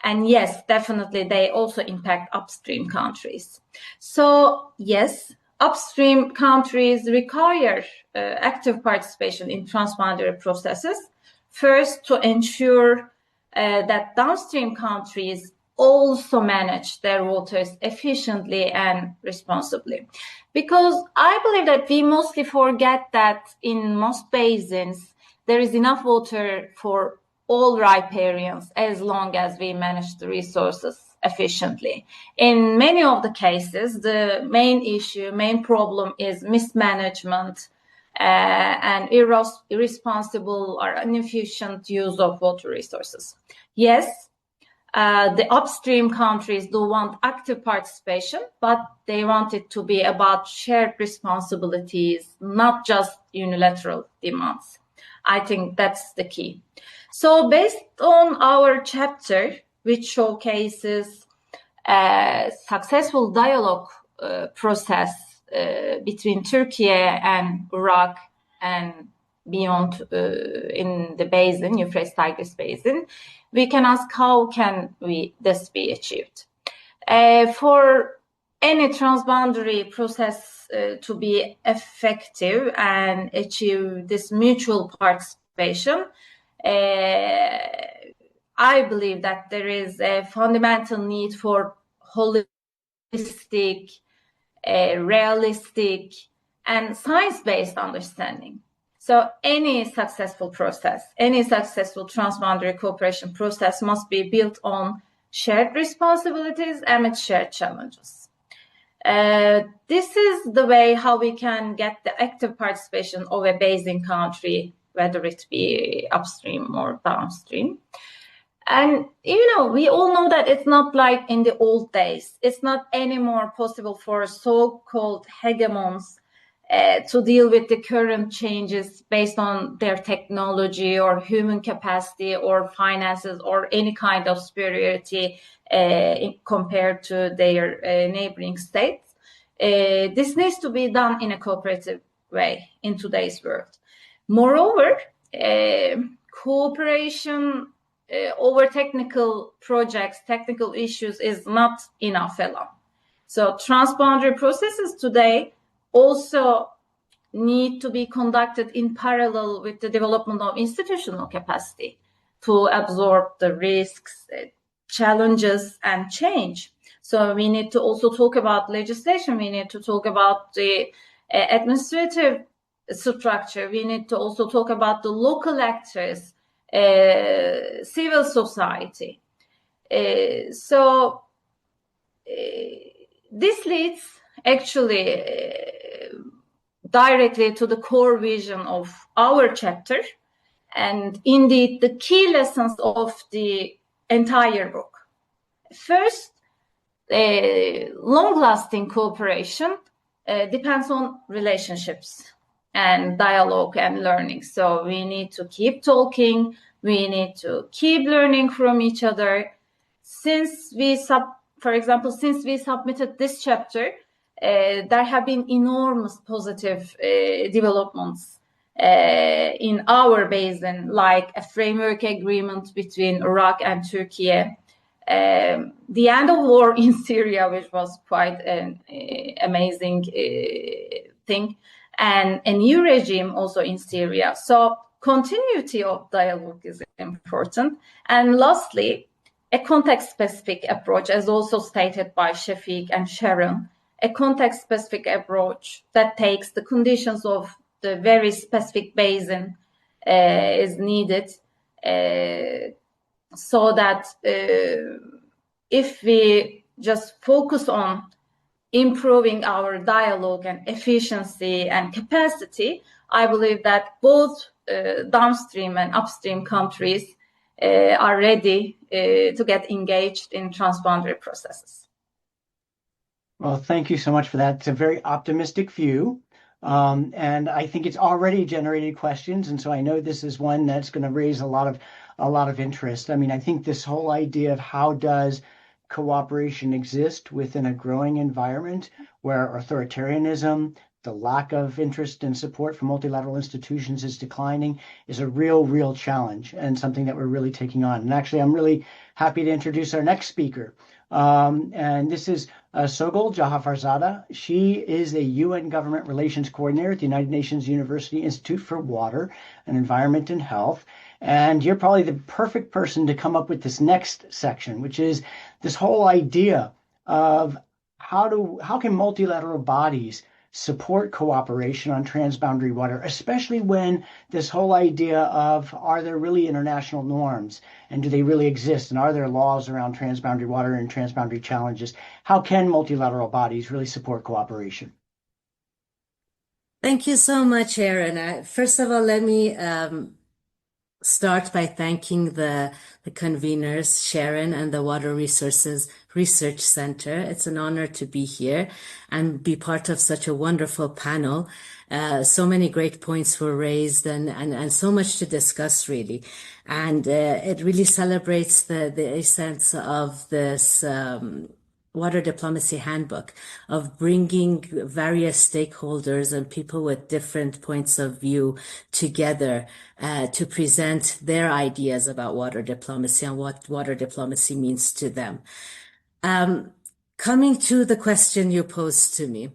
[SPEAKER 7] And yes, definitely they also impact upstream countries. So yes, upstream countries require active participation in transboundary processes, first to ensure that downstream countries also manage their waters efficiently and responsibly. Because I believe that we mostly forget that in most basins, there is enough water for all riparians as long as we manage the resources efficiently. In many of the cases, the main problem is mismanagement and irresponsible or inefficient use of water resources. Yes, the upstream countries do want active participation, but they want it to be about shared responsibilities, not just unilateral demands. I think that's the key. So based on our chapter, which showcases a successful dialogue process between Turkey and Iraq and beyond in the basin, Euphrates-Tigris basin, we can ask how can this be achieved? For any transboundary process to be effective and achieve this mutual participation, I believe that there is a fundamental need for holistic, realistic, and science-based understanding. So any successful process, any successful transboundary cooperation process must be built on shared responsibilities amid shared challenges. This is the way how we can get the active participation of a basin country, whether it be upstream or downstream. And, we all know that it's not like in the old days. It's not anymore possible for so-called hegemons to deal with the current changes based on their technology or human capacity or finances or any kind of superiority compared to their neighboring states. This needs to be done in a cooperative way in today's world. Moreover, cooperation over technical projects, technical issues is not enough alone. So transboundary processes today also need to be conducted in parallel with the development of institutional capacity to absorb the risks, challenges, and change. So we need to also talk about legislation. We need to talk about the administrative structure. We need to also talk about the local actors, civil society. So this leads actually directly to the core vision of our chapter and indeed the key lessons of the entire book. First, long-lasting cooperation depends on relationships and dialogue and learning. So we need to keep talking. We need to keep learning from each other. Since we submitted this chapter, there have been enormous positive developments in our basin, like a framework agreement between Iraq and Turkey, the end of war in Syria, which was quite an amazing thing, and a new regime also in Syria. So continuity of dialogue is important. And lastly, a context-specific approach, as also stated by Shafiq and Sharon, a context-specific approach that takes the conditions of the very specific basin is needed, so that if we just focus on improving our dialogue and efficiency and capacity, I believe that both downstream and upstream countries are ready to get engaged in transboundary processes.
[SPEAKER 2] Well, thank you so much for that. It's a very optimistic view. And I think it's already generated questions. And so I know this is one that's going to raise a lot of interest. I mean, I think this whole idea of how does cooperation exist within a growing environment where authoritarianism, the lack of interest and support for multilateral institutions is declining is a real challenge and something that we're really taking on. And actually, I'm really happy to introduce our next speaker. And this is Sogol Jafarzadeh. She is a UN Government Relations Coordinator at the United Nations University Institute for Water and Environment and Health. And you're probably the perfect person to come up with this next section, which is this whole idea of how can multilateral bodies support cooperation on transboundary water, especially when this whole idea of are there really international norms and do they really exist, and are there laws around transboundary water and transboundary challenges? How can multilateral bodies really support cooperation?
[SPEAKER 8] Thank you so much, Aaron. First of all, let me start by thanking the conveners, Sharon and the Water Resources Research Center. It's an honor to be here and be part of such a wonderful panel. So many great points were raised and so much to discuss, really. And it really celebrates the essence of this Water Diplomacy Handbook, of bringing various stakeholders and people with different points of view together to present their ideas about water diplomacy and what water diplomacy means to them. Coming to the question you posed to me,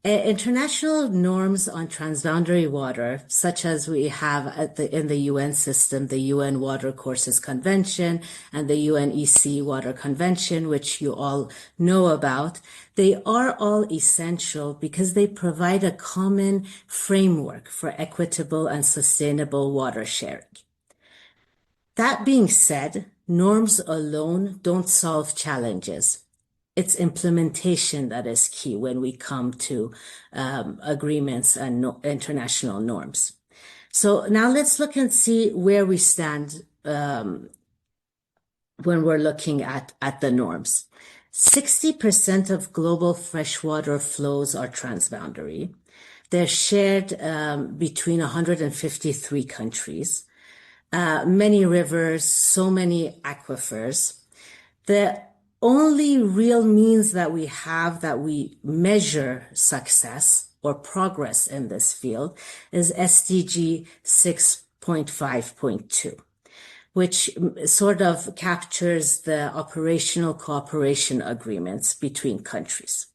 [SPEAKER 8] International norms on transboundary water, such as we have in the UN system, the UN Water Courses Convention and the UNEC Water Convention, which you all know about, they are all essential because they provide a common framework for equitable and sustainable water sharing. That being said, norms alone don't solve challenges. It's implementation that is key when we come to agreements and international norms. So now let's look and see where we stand when we're looking at the norms. 60% of global freshwater flows are transboundary. They're shared between 153 countries. Many rivers, so many aquifers. The only real means that we have that we measure success or progress in this field is SDG 6.5.2, which sort of captures the operational cooperation agreements between countries.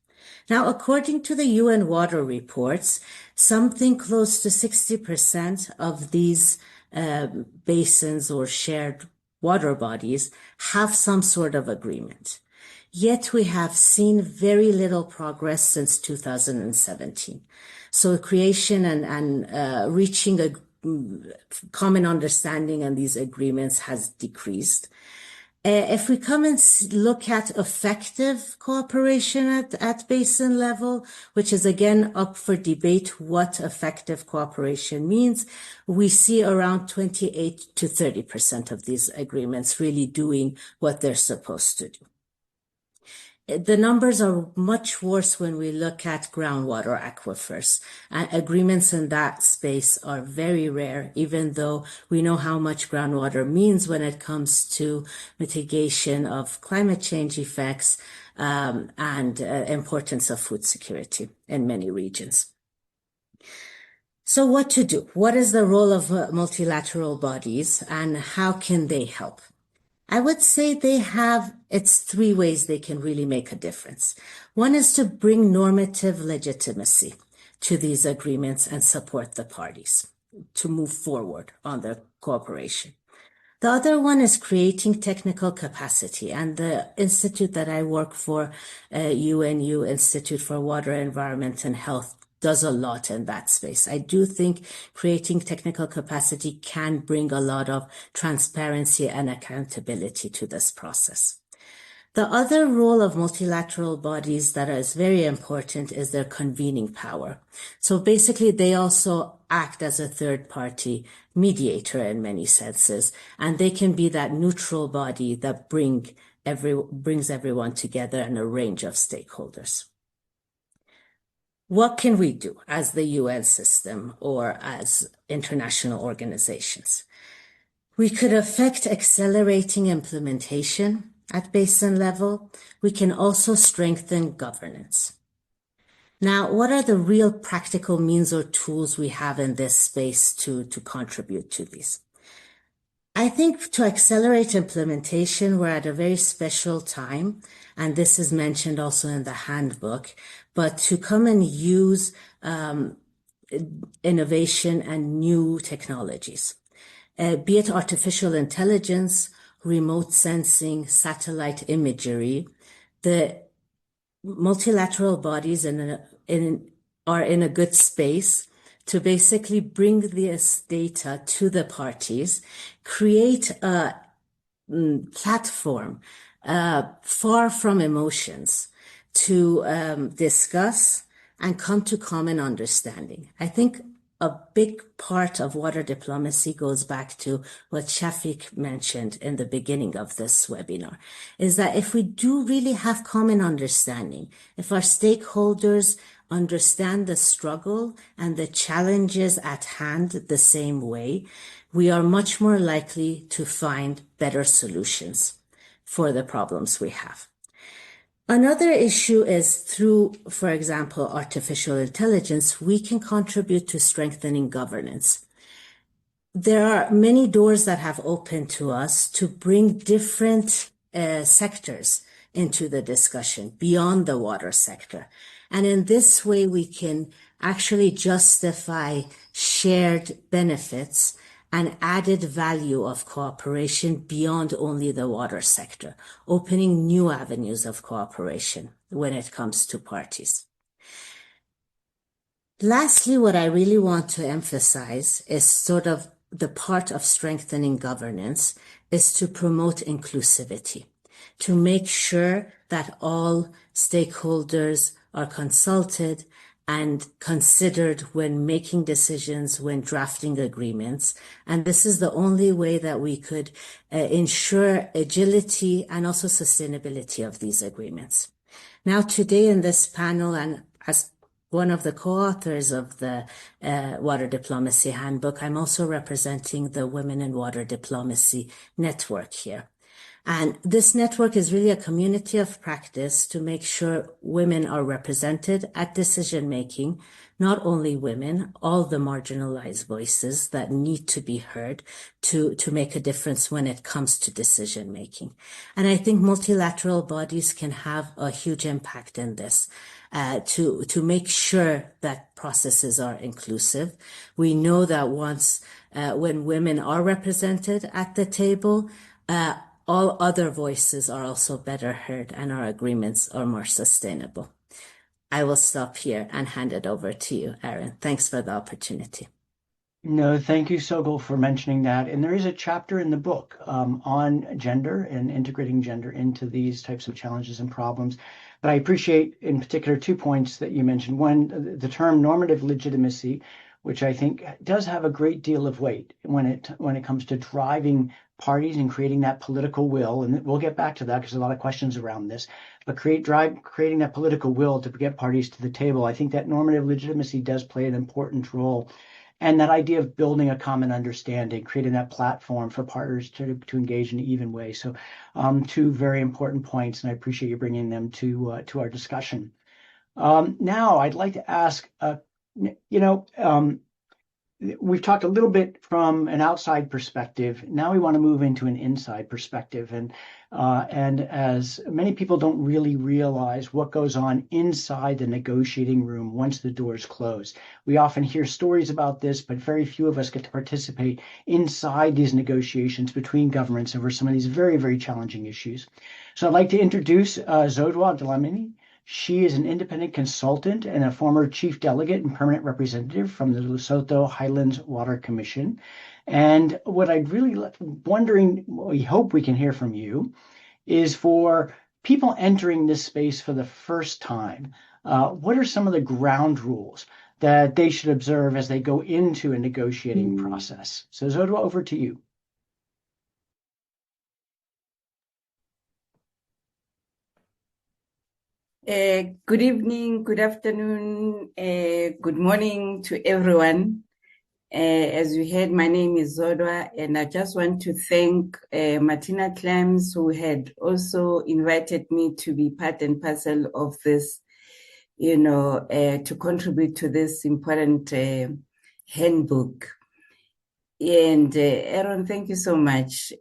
[SPEAKER 8] Now, according to the UN water reports, something close to 60% of these basins or shared water bodies have some sort of agreement. Yet we have seen very little progress since 2017. So creation and reaching a common understanding on these agreements has decreased. If we come and look at effective cooperation at basin level, which is again up for debate what effective cooperation means, we see around 28 to 30% of these agreements really doing what they're supposed to do. The numbers are much worse when we look at groundwater aquifers. Agreements in that space are very rare, even though we know how much groundwater means when it comes to mitigation of climate change effects and importance of food security in many regions. So what to do? What is the role of multilateral bodies and how can they help? I would say it's three ways they can really make a difference. One is to bring normative legitimacy to these agreements and support the parties to move forward on their cooperation. The other one is creating technical capacity, and the institute that I work for, UNU Institute for Water, Environment and Health, does a lot in that space. I do think creating technical capacity can bring a lot of transparency and accountability to this process. The other role of multilateral bodies that is very important is their convening power. So basically, they also act as a third-party mediator in many senses, and they can be that neutral body that brings everyone together and a range of stakeholders. What can we do as the UN system or as international organizations? We could affect accelerating implementation at basin level. We can also strengthen governance. Now, what are the real practical means or tools we have in this space to contribute to these? I think to accelerate implementation, we're at a very special time, and this is mentioned also in the handbook, but to come and use innovation and new technologies, be it artificial intelligence, remote sensing, satellite imagery. The multilateral bodies are in a good space to basically bring this data to the parties, create a platform far from emotions to discuss and come to common understanding. I think a big part of water diplomacy goes back to what Shafiq mentioned in the beginning of this webinar, is that if we do really have common understanding, if our stakeholders understand the struggle and the challenges at hand the same way, we are much more likely to find better solutions for the problems we have. Another issue is through, for example, artificial intelligence, we can contribute to strengthening governance. There are many doors that have opened to us to bring different sectors into the discussion beyond the water sector. And in this way, we can actually justify shared benefits and added value of cooperation beyond only the water sector, opening new avenues of cooperation when it comes to parties. Lastly, what I really want to emphasize is sort of the part of strengthening governance is to promote inclusivity, to make sure that all stakeholders are consulted and considered when making decisions, when drafting agreements. And this is the only way that we could ensure agility and also sustainability of these agreements. Now, today in this panel, and as one of the co-authors of the Water Diplomacy Handbook, I'm also representing the Women in Water Diplomacy Network here. And this network is really a community of practice to make sure women are represented at decision-making, not only women, all the marginalized voices that need to be heard to make a difference when it comes to decision-making. And I think multilateral bodies can have a huge impact in this. To make sure that processes are inclusive. We know that once when women are represented at the table, all other voices are also better heard and our agreements are more sustainable. I will stop here and hand it over to you, Aaron. Thanks for the opportunity.
[SPEAKER 2] No, thank you, Sogol, for mentioning that. And there is a chapter in the book on gender and integrating gender into these types of challenges and problems. But I appreciate in particular 2 points that you mentioned. One, the term normative legitimacy, which I think does have a great deal of weight when it comes to driving parties and creating that political will. And we'll get back to that because there's a lot of questions around this. But creating that political will to get parties to the table, I think that normative legitimacy does play an important role. And that idea of building a common understanding, creating that platform for partners to engage in an even way. So 2 very important points, and I appreciate you bringing them to our discussion. Now, I'd like to ask, we've talked a little bit from an outside perspective. Now we want to move into an inside perspective. And as many people don't really realize what goes on inside the negotiating room once the doors close. We often hear stories about this, but very few of us get to participate inside these negotiations between governments over some of these very, very challenging issues. So I'd like to introduce Zodwa Dlamini. She is an independent consultant and a former chief delegate and permanent representative from the Lesotho Highlands Water Commission. And what I'd really wondering, we hope we can hear from you, is for people entering this space for the first time, what are some of the ground rules that they should observe as they go into a negotiating process? So Zodwa, over to you.
[SPEAKER 9] Good evening, good afternoon, good morning to everyone. As you heard, my name is Zodwa, and I just want to thank Martina Klimes, who had also invited me to be part and parcel of this, to contribute to this important handbook. And Aaron, thank you so much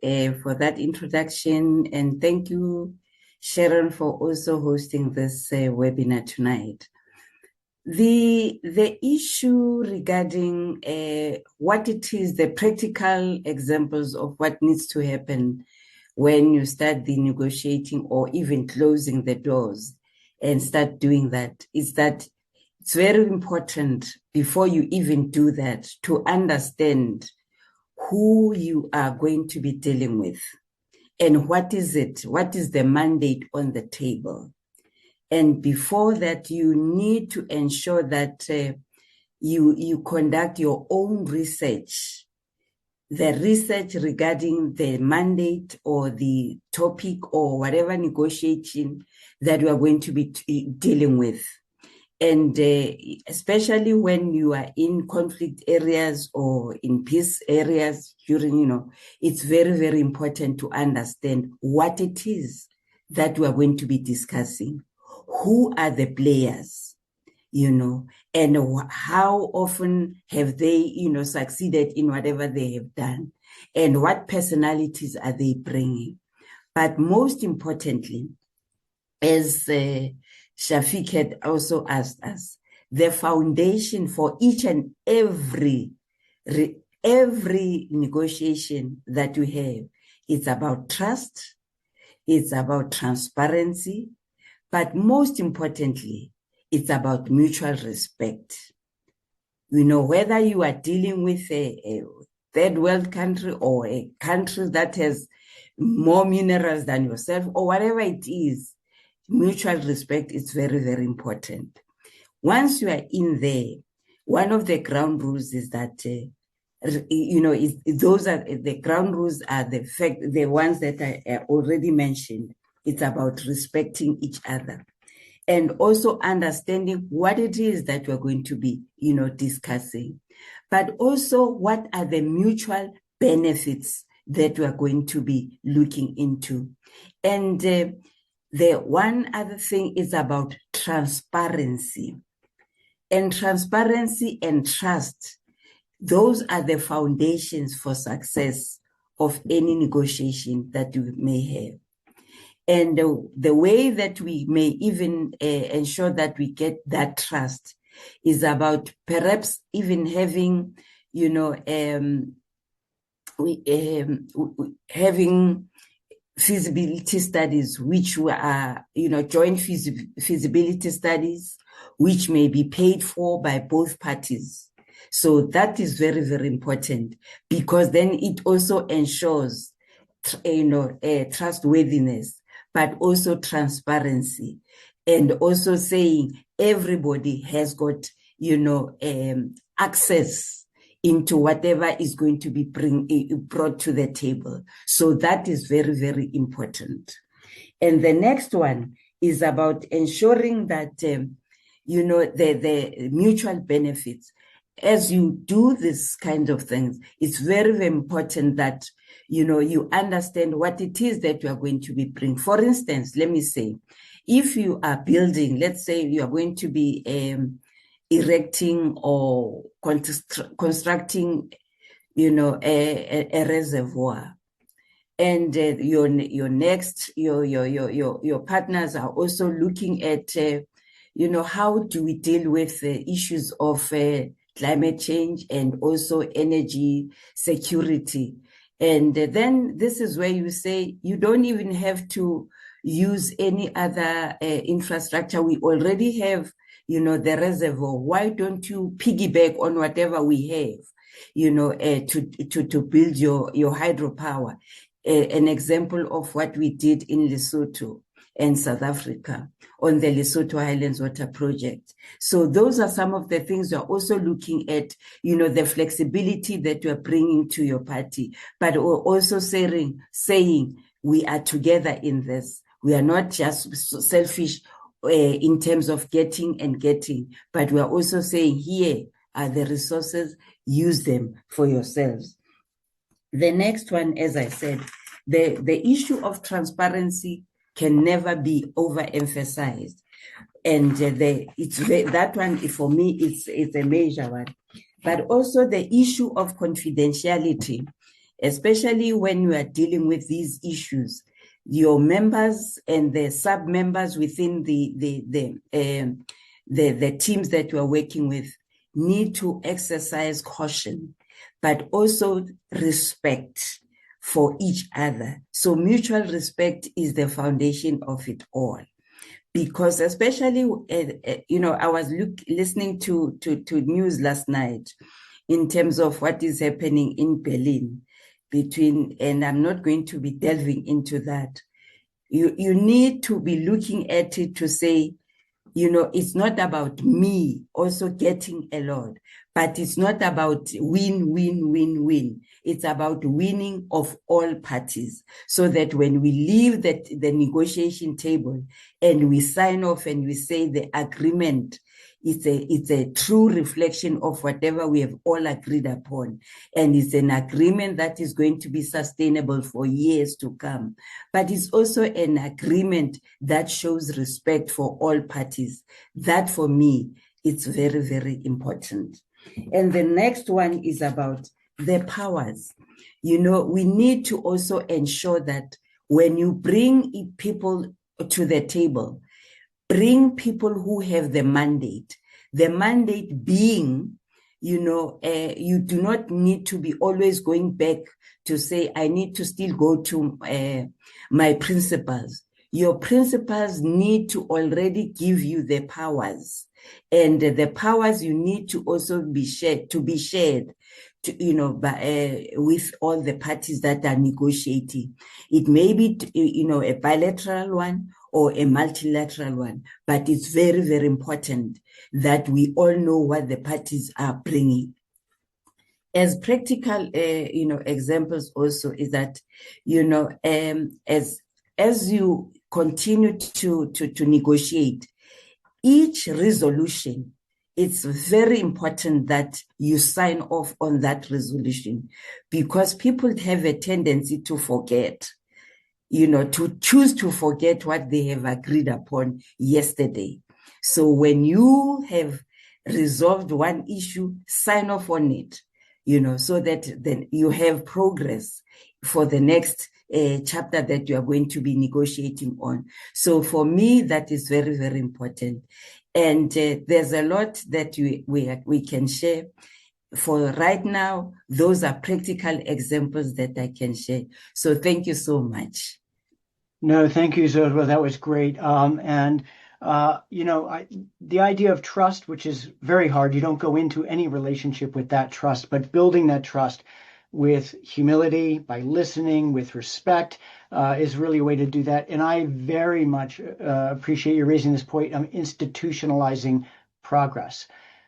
[SPEAKER 9] for that introduction, and thank you, Sharon, for also hosting this webinar tonight. The issue regarding what it is, the practical examples of what needs to happen when you start the negotiating or even closing the doors and start doing that, is that it's very important before you even do that to understand who you are going to be dealing with. And what is it? What is the mandate on the table? And before that, you need to ensure that you conduct your own research, the research regarding the mandate or the topic or whatever negotiation that you are going to be dealing with. And especially when you are in conflict areas or in peace areas, during, it's very, very important to understand what it is that we are going to be discussing. Who are the players, and how often have they, succeeded in whatever they have done, and what personalities are they bringing. But most importantly, as Shafiq had also asked us, the foundation for each and every negotiation that we have, it's about trust, it's about transparency, but most importantly, it's about mutual respect. You know, whether you are dealing with a third world country or a country that has more minerals than yourself or whatever it is, mutual respect is very, very important. Once you are in there, one of the ground rules is that, those are the ground rules are the ones that I already mentioned. It's about respecting each other and also understanding what it is that we're going to be, discussing, but also what are the mutual benefits that we are going to be looking into. And the one other thing is about transparency. And transparency and trust, those are the foundations for success of any negotiation that we may have. And the way that we may even ensure that we get that trust is about perhaps even having, having feasibility studies, which are, joint feasibility studies, which may be paid for by both parties. So that is very, very important, because then it also ensures, trustworthiness, but also transparency, and also saying everybody has got, access into whatever is going to be brought to the table. So that is very, very important. And the next one is about ensuring that, the mutual benefits. As you do this kind of things, it's very, very important that, you understand what it is that you are going to be bringing. For instance, let me say, if you are building, let's say you are going to be erecting or constructing, a reservoir, and your partners are also looking at, how do we deal with the issues of climate change and also energy security. And then this is where you say you don't even have to use any other infrastructure. We already have, the reservoir. Why don't you piggyback on whatever we have, to build your hydropower? An example of what we did in Lesotho and South Africa on the Lesotho Highlands water project. So those are some of the things we're also looking at, the flexibility that we're bringing to your party, but also saying we are together in this. We are not just selfish in terms of getting, but we are also saying here are the resources, use them for yourselves. The next one, as I said, the issue of transparency can never be overemphasized. And that one, for me, it's a major one. But also the issue of confidentiality, especially when you are dealing with these issues, your members and the sub-members within the teams that you are working with need to exercise caution, but also respect for each other. So mutual respect is the foundation of it all. Because especially, I was listening to news last night in terms of what is happening in Berlin and I'm not going to be delving into that. You need to be looking at it to say, it's not about me also getting a lot, but it's not about win. It's about winning of all parties, so that when we leave the negotiation table and we sign off and we say the agreement, it's a true reflection of whatever we have all agreed upon. And it's an agreement that is going to be sustainable for years to come. But it's also an agreement that shows respect for all parties. That, for me, it's very, very important. And the next one is about the powers. We need to also ensure that when you bring people to the table, bring people who have the mandate. The mandate being, you do not need to be always going back to say, I need to still go to my principals. Your principals need to already give you the powers, and the powers you need to also be shared, with all the parties that are negotiating. It may be, a bilateral one or a multilateral one, but it's very, very important that we all know what the parties are bringing. As practical, examples also is that, as you continue to negotiate each resolution, it's very important that you sign off on that resolution, because people have a tendency to forget, to choose to forget what they have agreed upon yesterday. So when you have resolved one issue, sign off on it, so that then you have progress for the next chapter that you are going to be negotiating on. So for me, that is very, very important. And there's a lot that we can share. For right now, those are practical examples that I can share. So thank you so much.
[SPEAKER 2] No, thank you, Zodwa. That was great. The idea of trust, which is very hard, you don't go into any relationship with that trust, but building that trust with humility, by listening, with respect, is really a way to do that. And I very much appreciate you raising this point of institutionalizing progress.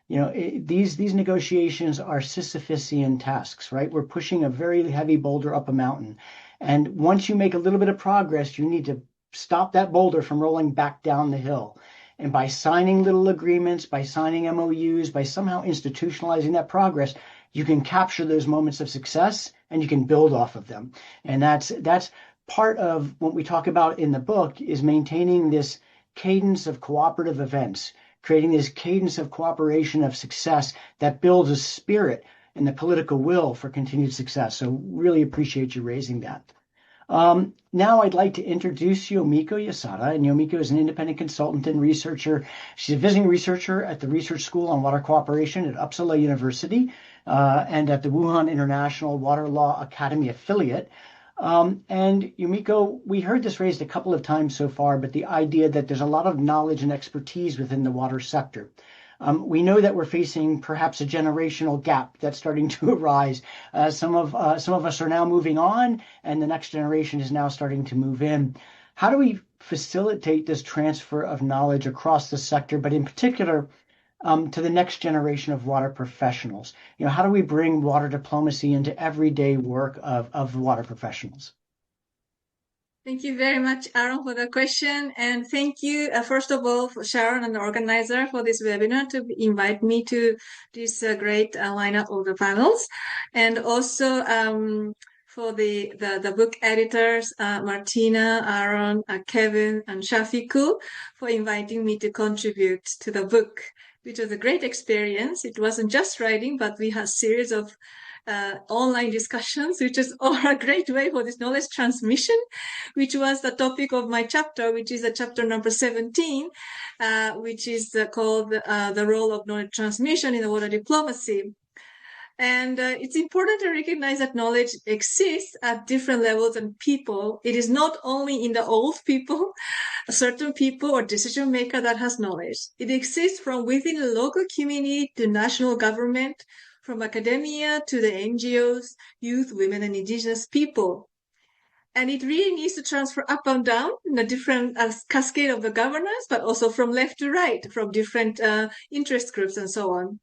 [SPEAKER 2] These negotiations are Sisyphusian tasks, right? We're pushing a very heavy boulder up a mountain. And once you make a little bit of progress, you need to stop that boulder from rolling back down the hill. And by signing little agreements, by signing MOUs, by somehow institutionalizing that progress, you can capture those moments of success and you can build off of them. And that's part of what we talk about in the book, is maintaining this cadence of cooperative events, creating this cadence of cooperation of success that builds a spirit and the political will for continued success. So really appreciate you raising that. Now I'd like to introduce Yomiko Yasada, and Yomiko is an independent consultant and researcher. She's a visiting researcher at the Research School on Water Cooperation at Uppsala University and at the Wuhan International Water Law Academy affiliate. And Yomiko, we heard this raised a couple of times so far, but the idea that there's a lot of knowledge and expertise within the water sector. We know that we're facing perhaps a generational gap that's starting to arise. Some of us are now moving on, and the next generation is now starting to move in. How do we facilitate this transfer of knowledge across the sector, but in particular to the next generation of water professionals? How do we bring water diplomacy into everyday work of water professionals?
[SPEAKER 10] Thank you very much, Aaron, for the question. And thank you, first of all, for Sharon and the organizer for this webinar to invite me to this great lineup of the panels. And also for the book editors, Martina, Aaron, Kevin, and Shafiqul, for inviting me to contribute to the book, which was a great experience. It wasn't just writing, but we had a series of online discussions, which is a great way for this knowledge transmission, which was the topic of my chapter, which is chapter number 17, which is called the role of knowledge transmission in the water diplomacy. And it's important to recognize that knowledge exists at different levels and people. It is not only in the old people, certain people or decision maker that has knowledge. It exists from within the local community to national government, from academia to the NGOs, youth, women, and indigenous people. And it really needs to transfer up and down in a different cascade of the governance, but also from left to right, from different interest groups and so on.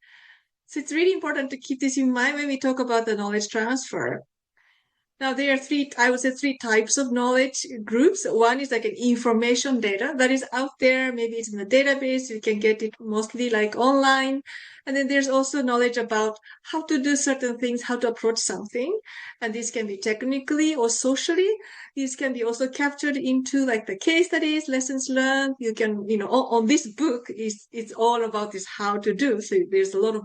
[SPEAKER 10] So it's really important to keep this in mind when we talk about the knowledge transfer. Now, there are three types of knowledge groups. One is like an information data that is out there. Maybe it's in the database. You can get it mostly like online. And then there's also knowledge about how to do certain things, how to approach something. And this can be technically or socially. These can be also captured into like the case studies, lessons learned. You can, on this book, it's all about this how to do. So there's a lot of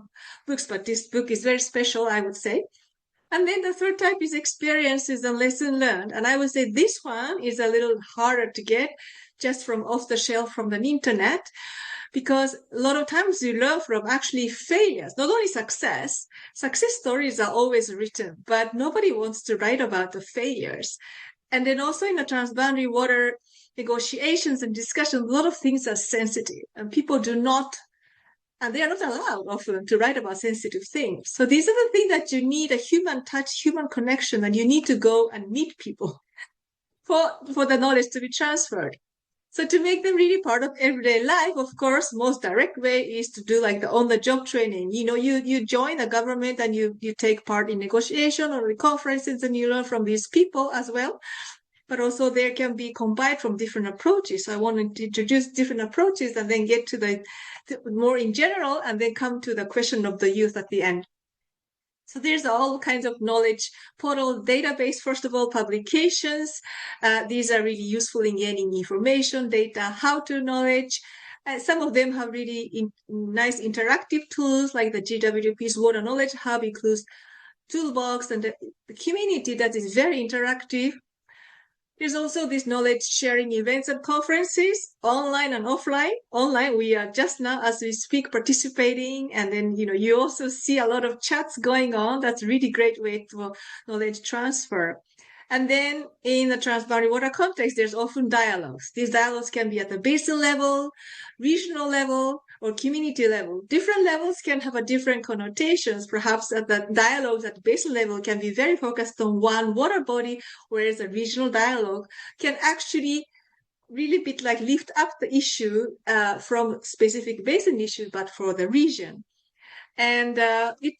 [SPEAKER 10] books, but this book is very special, I would say. And then the third type is experiences and lesson learned. And I would say this one is a little harder to get just from off the shelf from the internet, because a lot of times you learn from actually failures, not only success. Success stories are always written, but nobody wants to write about the failures. And then also in the transboundary water negotiations and discussions, a lot of things are sensitive, and people do not, and they are not allowed often to write about sensitive things. So these are the things that you need, a human touch, human connection, and you need to go and meet people for the knowledge to be transferred. So to make them really part of everyday life, of course, most direct way is to do like the on-the-job training. You know, you join the government and you take part in negotiation or the conferences, and you learn from these people as well. But also there can be combined from different approaches. So I want to introduce different approaches and then get to the more in general, and then come to the question of the youth at the end. So there's all kinds of knowledge portal database. First of all, publications. These are really useful in gaining information, data, how-to knowledge. Some of them have really nice interactive tools, like the GWP's Water Knowledge Hub includes toolbox, and the community that is very interactive. There's also these knowledge sharing events and conferences, online and offline. Online, we are just now, as we speak, participating. And then, you also see a lot of chats going on. That's a really great way for knowledge transfer. And then in the transboundary water context, there's often dialogues. These dialogues can be at the basin level, regional level, or community level. Different levels can have a different connotations. Perhaps at the dialogues at the basin level can be very focused on one water body, whereas a regional dialogue can actually really bit like lift up the issue from specific basin issues, but for the region. And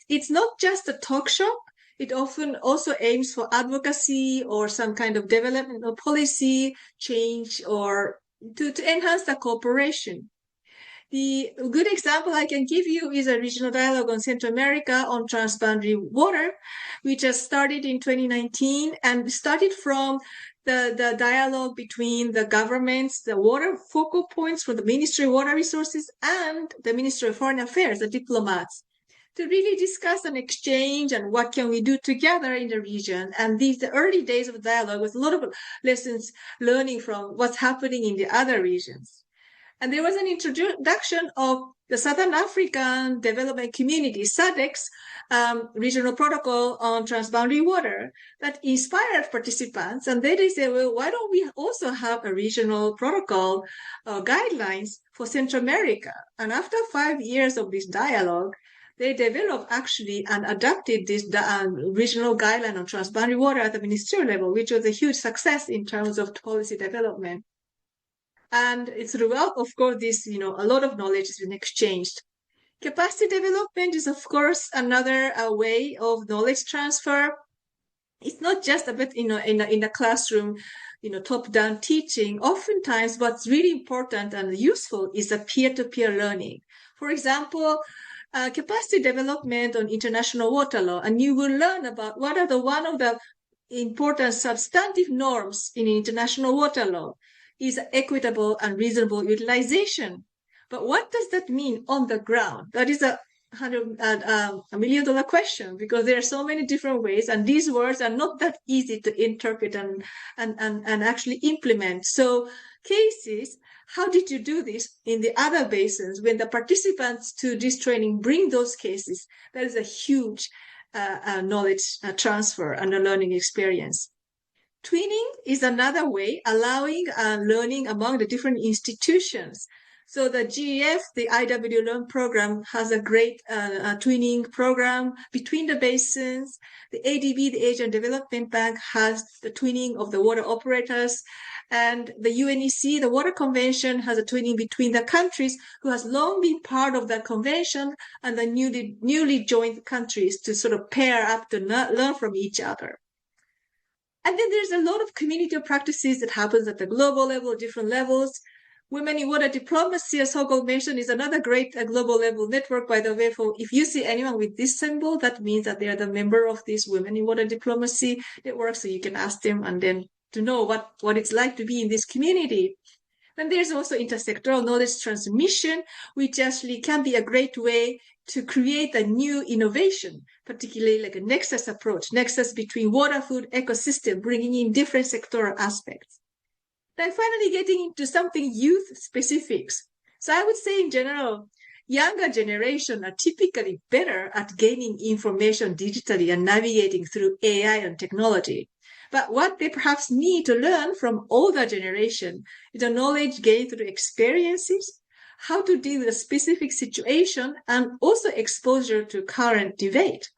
[SPEAKER 10] it's not just a talk shop. It often also aims for advocacy or some kind of development or policy change, or to enhance the cooperation. The good example I can give you is a regional dialogue on Central America on transboundary water, which has started in 2019 and started from the dialogue between the governments, the water focal points from the Ministry of Water Resources and the Ministry of Foreign Affairs, the diplomats, to really discuss and exchange and what can we do together in the region. And the early days of dialogue was a lot of lessons learning from what's happening in the other regions. And there was an introduction of the Southern African Development Community, SADC's regional protocol on transboundary water that inspired participants. And then they said, well, why don't we also have a regional protocol guidelines for Central America? And after 5 years of this dialogue, they developed actually and adopted this regional guideline on transboundary water at the ministerial level, which was a huge success in terms of policy development. And throughout, of course, this, a lot of knowledge has been exchanged. Capacity development is, of course, another way of knowledge transfer. It's not just a bit, in the classroom, top-down teaching. Oftentimes, what's really important and useful is a peer-to-peer learning. For example, capacity development on international water law, and you will learn about what are one of the important substantive norms in international water law is equitable and reasonable utilization. But what does that mean on the ground? That is a $100 million question, because there are so many different ways, and these words are not that easy to interpret and actually implement. So cases, how did you do this in the other basins when the participants to this training bring those cases? That is a huge knowledge transfer and a learning experience. Twinning is another way, allowing learning among the different institutions. So the GEF, the IW Learn program, has a great twinning program between the basins. The ADB, the Asian Development Bank, has the twinning of the water operators. And the UNEC, the Water Convention, has a twinning between the countries who has long been part of that convention and the newly joined countries to sort of pair up to learn from each other. And then there's a lot of community practices that happens at the global level, different levels. Women in Water Diplomacy, as Sogol mentioned, is another great global level network, by the way. For if you see anyone with this symbol, that means that they are the member of this Women in Water Diplomacy network. So you can ask them and then to know what it's like to be in this community. And there's also intersectoral knowledge transmission, which actually can be a great way to create a new innovation, particularly like a nexus approach, nexus between water, food, ecosystem, bringing in different sectoral aspects. Then finally getting into something youth specifics. So I would say in general, younger generation are typically better at gaining information digitally and navigating through AI and technology. But what they perhaps need to learn from older generation is the knowledge gained through experiences, how to deal with a specific situation, and also exposure to current debate.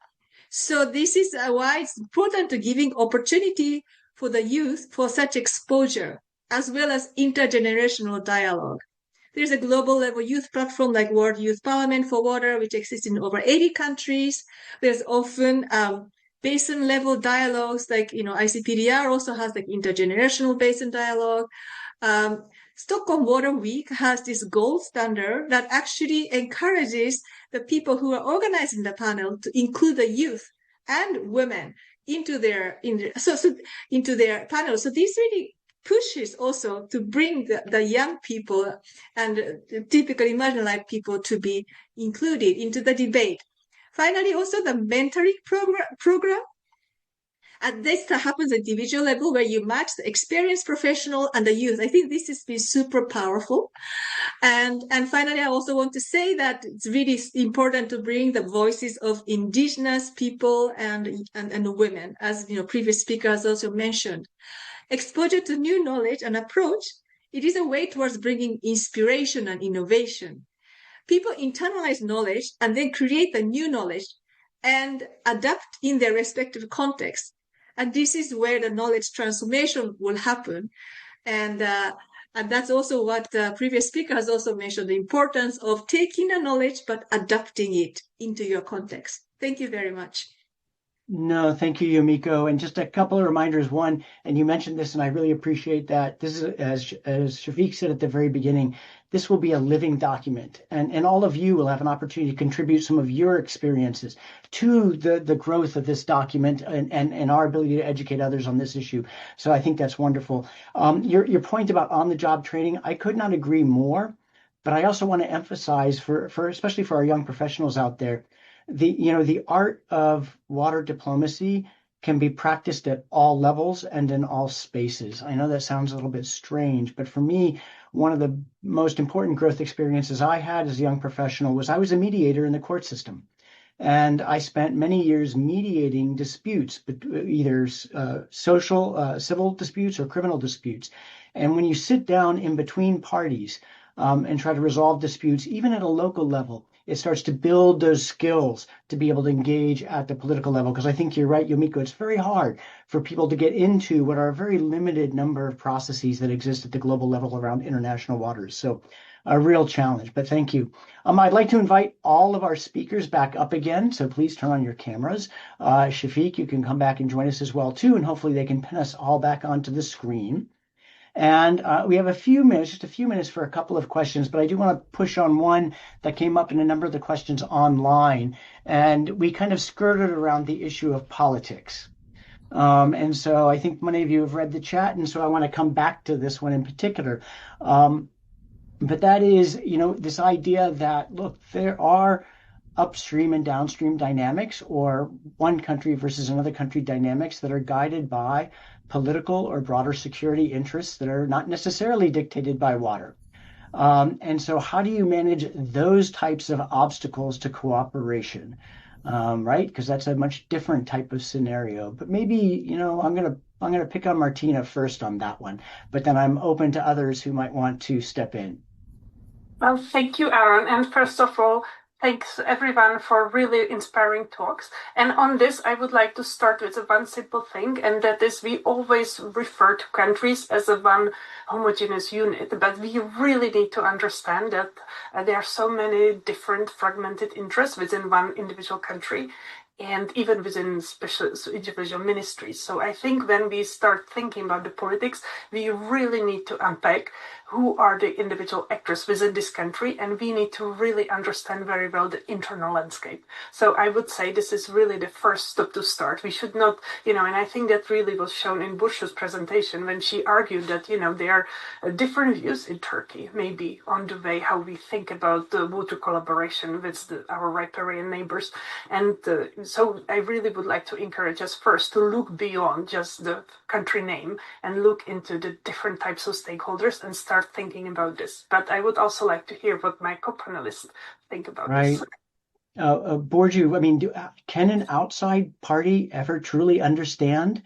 [SPEAKER 10] So this is why it's important to giving opportunity for the youth for such exposure, as well as intergenerational dialogue. There's a global level youth platform like World Youth Parliament for Water, which exists in over 80 countries. There's often basin level dialogues, like, ICPDR also has like intergenerational basin dialogue. Stockholm Water Week has this gold standard that actually encourages the people who are organizing the panel to include the youth and women into their panel. So this really pushes also to bring the young people and typically marginalized people to be included into the debate. Finally, also the mentoring program. And this happens at individual level where you match the experienced professional and the youth. I think this has been super powerful. And finally, I also want to say that it's really important to bring the voices of indigenous people and women, as previous speakers also mentioned. Exposure to new knowledge and approach, it is a way towards bringing inspiration and innovation. People internalize knowledge and then create the new knowledge and adapt in their respective context. And this is where the knowledge transformation will happen. And that's also what the previous speaker has also mentioned, the importance of taking the knowledge but adapting it into your context. Thank you very much.
[SPEAKER 2] No, thank you, Yumiko. And just a couple of reminders. One, and you mentioned this, and I really appreciate that. This is, as Shafiq said at the very beginning, this will be a living document. And all of you will have an opportunity to contribute some of your experiences to the growth of this document and our ability to educate others on this issue. So I think that's wonderful. Your point about on-the-job training, I could not agree more. But I also want to emphasize, for especially for our young professionals out there, the art of water diplomacy can be practiced at all levels and in all spaces. I know that sounds a little bit strange, but for me, one of the most important growth experiences I had as a young professional was I was a mediator in the court system. And I spent many years mediating disputes, either civil disputes or criminal disputes. And when you sit down in between parties and try to resolve disputes, even at a local level, it starts to build those skills to be able to engage at the political level. Because I think you're right, Yumiko, it's very hard for people to get into what are a very limited number of processes that exist at the global level around international waters. So a real challenge, but thank you. I'd like to invite all of our speakers back up again, so please turn on your cameras. Shafiq, you can come back and join us as well too, and hopefully they can pin us all back onto the screen. And we have just a few minutes for a couple of questions, but I do want to push on one that came up in a number of the questions online. And we kind of skirted around the issue of politics. And so I think many of you have read the chat, and so I want to come back to this one in particular. But that is, this idea that, look, there are upstream and downstream dynamics, or one country versus another country dynamics that are guided by political or broader security interests that are not necessarily dictated by water. And so how do you manage those types of obstacles to cooperation, right? Because that's a much different type of scenario. But maybe, I'm gonna pick on Martina first on that one, but then I'm open to others who might want to step in.
[SPEAKER 6] Well, thank you, Aaron. And first of all, thanks everyone for really inspiring talks. And on this, I would like to start with one simple thing, and that is we always refer to countries as a one homogeneous unit, but we really need to understand that there are so many different fragmented interests within one individual country, and even within special individual ministries. So I think when we start thinking about the politics, we really need to unpack who are the individual actors within this country, and we need to really understand very well the internal landscape. So I would say this is really the first step to start. We should not, and I think that really was shown in Burcu's presentation when she argued that, there are different views in Turkey, maybe on the way how we think about the water collaboration with our riparian neighbors. And so I really would like to encourage us first to look beyond just the country name and look into the different types of stakeholders and start thinking about this. But I would also like to hear what my co-panelists think about this.
[SPEAKER 2] Burcu, can an outside party ever truly understand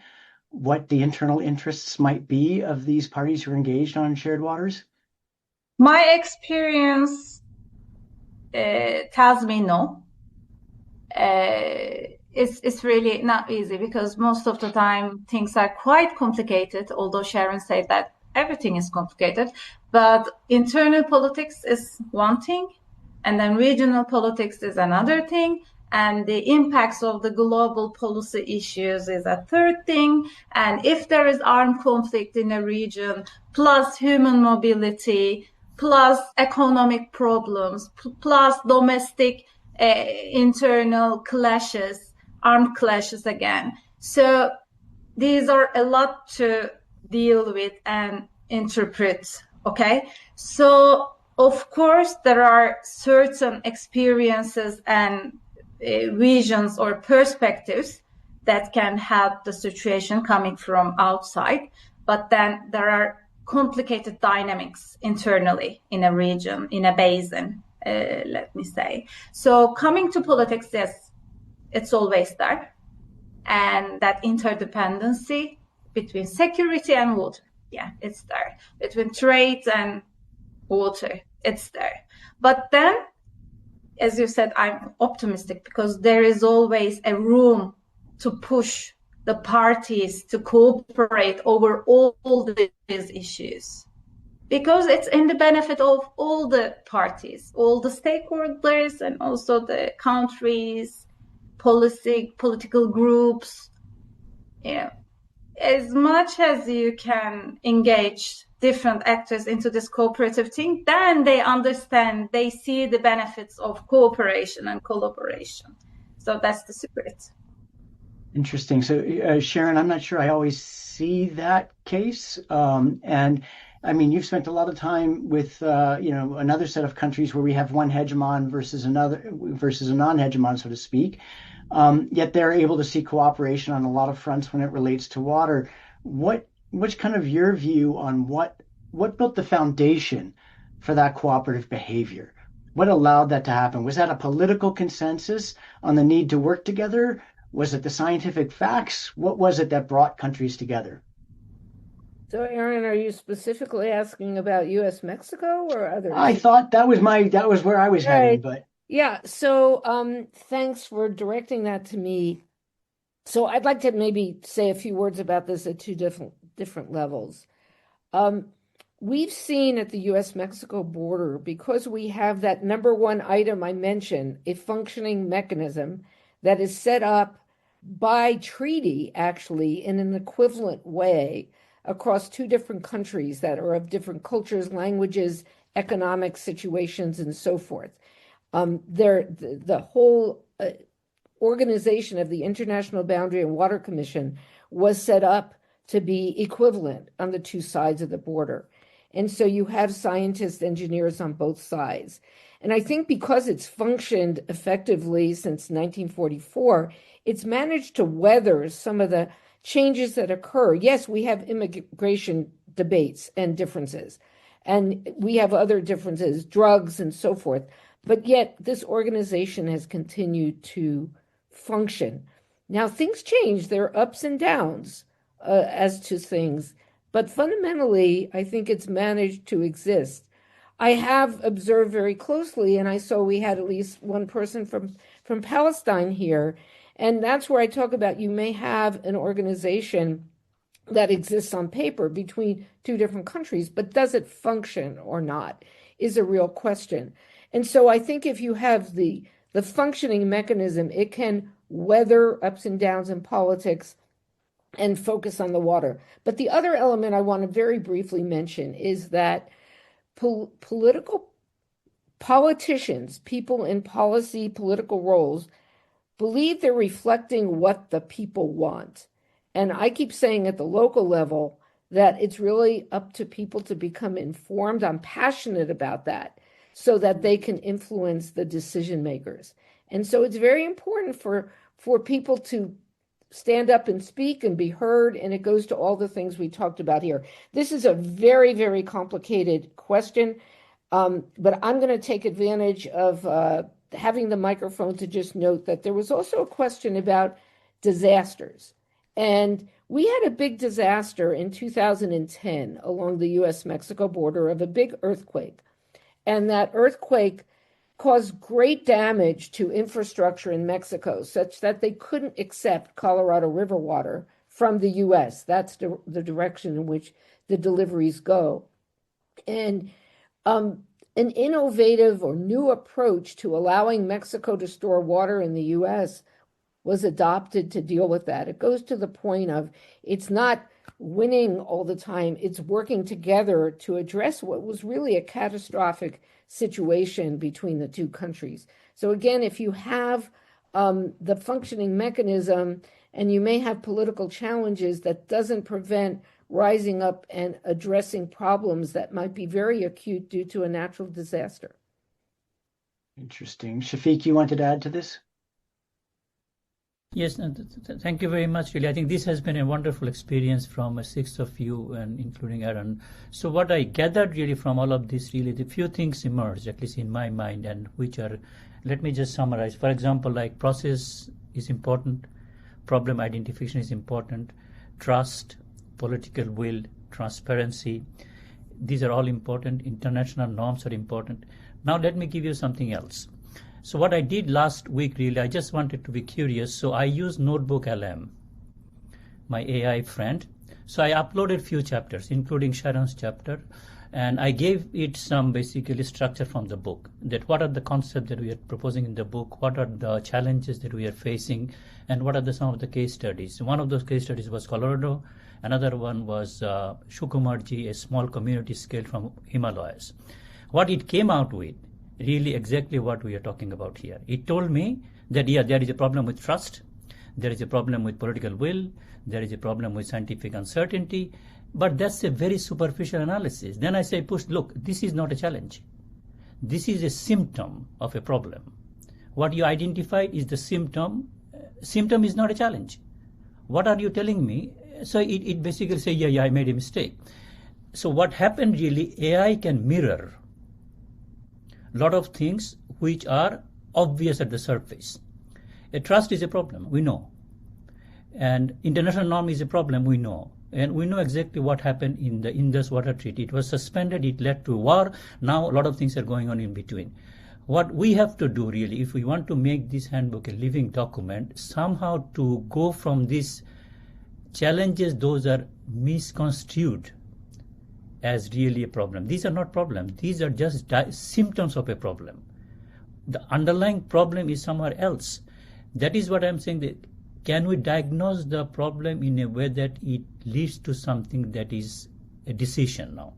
[SPEAKER 2] what the internal interests might be of these parties who are engaged on shared waters?
[SPEAKER 7] My experience tells me no. It's really not easy because most of the time things are quite complicated, although Sharon said that everything is complicated. But internal politics is one thing, and then regional politics is another thing, and the impacts of the global policy issues is a third thing. And if there is armed conflict in a region, plus human mobility, plus economic problems, plus domestic internal clashes, armed clashes again. So these are a lot to deal with and interpret, okay? So of course, there are certain experiences and visions or perspectives that can help the situation coming from outside, but then there are complicated dynamics internally in a region, in a basin, let me say. So coming to politics, yes, it's always there. And that interdependency between security and water, yeah, it's there. Between trade and water, it's there. But then, as you said, I'm optimistic because there is always a room to push the parties to cooperate over all these issues. Because it's in the benefit of all the parties, all the stakeholders, and also the countries, political groups. Yeah. As much as you can engage different actors into this cooperative thing, then they understand, they see the benefits of cooperation and collaboration. So that's the secret.
[SPEAKER 2] Interesting. So, Sharon, I'm not sure I always see that case. And I mean, you've spent a lot of time with, another set of countries where we have one hegemon versus a non-hegemon, so to speak. Yet they're able to see cooperation on a lot of fronts when it relates to water. What's kind of your view on what built the foundation for that cooperative behavior? What allowed that to happen? Was that a political consensus on the need to work together? Was it the scientific facts? What was it that brought countries together?
[SPEAKER 1] So, Aaron, are you specifically asking about U.S.-Mexico or others?
[SPEAKER 2] I thought that was where I was heading, but
[SPEAKER 1] yeah. So, thanks for directing that to me. So, I'd like to maybe say a few words about this at two different levels. We've seen at the U.S.-Mexico border, because we have that number one item I mentioned, a functioning mechanism that is set up by treaty, actually, in an equivalent way across two different countries that are of different cultures, languages, economic situations, and so forth. The whole organization of the International Boundary and Water Commission was set up to be equivalent on the two sides of the border. And so you have scientists, engineers on both sides. And I think because it's functioned effectively since 1944, it's managed to weather some of the changes that occur. Yes, we have immigration debates and differences, and we have other differences, drugs and so forth. But yet this organization has continued to function. Now, things change. There are ups and downs as to things. But fundamentally, I think it's managed to exist. I have observed very closely, and I saw we had at least one person from Palestine here. And that's where I talk about you may have an organization that exists on paper between two different countries, but does it function or not is a real question. And so I think if you have the functioning mechanism, it can weather ups and downs in politics and focus on the water. But the other element I want to very briefly mention is that politicians, people in policy, political roles, believe they're reflecting what the people want. And I keep saying at the local level that it's really up to people to become informed. I'm passionate about that so that they can influence the decision makers. And so it's very important for people to stand up and speak and be heard, and it goes to all the things we talked about here. This is a very, very complicated question, but I'm going to take advantage of having the microphone to just note that there was also a question about disasters. And we had a big disaster in 2010 along the U.S.-Mexico border of a big earthquake. And that earthquake caused great damage to infrastructure in Mexico, such that they couldn't accept Colorado River water from the U.S. That's the direction in which the deliveries go. And an innovative or new approach to allowing Mexico to store water in the U.S. was adopted to deal with that. It goes to the point of it's not winning all the time, it's working together to address what was really a catastrophic situation between the two countries. So again, if you have the functioning mechanism and you may have political challenges, that doesn't prevent rising up and addressing problems that might be very acute due to a natural disaster.
[SPEAKER 2] Interesting. Shafiq, you wanted to add to this?
[SPEAKER 3] Yes, thank you very much, really. I think this has been a wonderful experience from 6 of you, and including Aaron. So what I gathered really from all of this, really, the few things emerged, at least in my mind, and which are, let me just summarize. For example, like process is important, problem identification is important, trust, political will, transparency, these are all important. International norms are important. Now let me give you something else. So what I did last week, really, I just wanted to be curious. So I used Notebook LM, my AI friend. So I uploaded few chapters, including Sharon's chapter, and I gave it some basically structure from the book, that what are the concepts that we are proposing in the book, what are the challenges that we are facing, and what are some of the case studies. One of those case studies was Colorado. Another one was Shukumarji, a small community scale from Himalayas. What it came out with, really exactly what we are talking about here. It told me that, yeah, there is a problem with trust, there is a problem with political will, there is a problem with scientific uncertainty, but that's a very superficial analysis. Then I say, look, this is not a challenge. This is a symptom of a problem. What you identified is the symptom. Symptom is not a challenge. What are you telling me? So it basically says, yeah, I made a mistake. So what happened really, AI can mirror a lot of things which are obvious at the surface. A trust is a problem, we know. And international norm is a problem, we know. And we know exactly what happened in the Indus Water Treaty. It was suspended, it led to war. Now a lot of things are going on in between. What we have to do really, if we want to make this handbook a living document, somehow to go from these challenges, those are misconstrued as really a problem. These are not problems. These are just symptoms of a problem. The underlying problem is somewhere else. That is what I'm saying. That can we diagnose the problem in a way that it leads to something that is a decision now?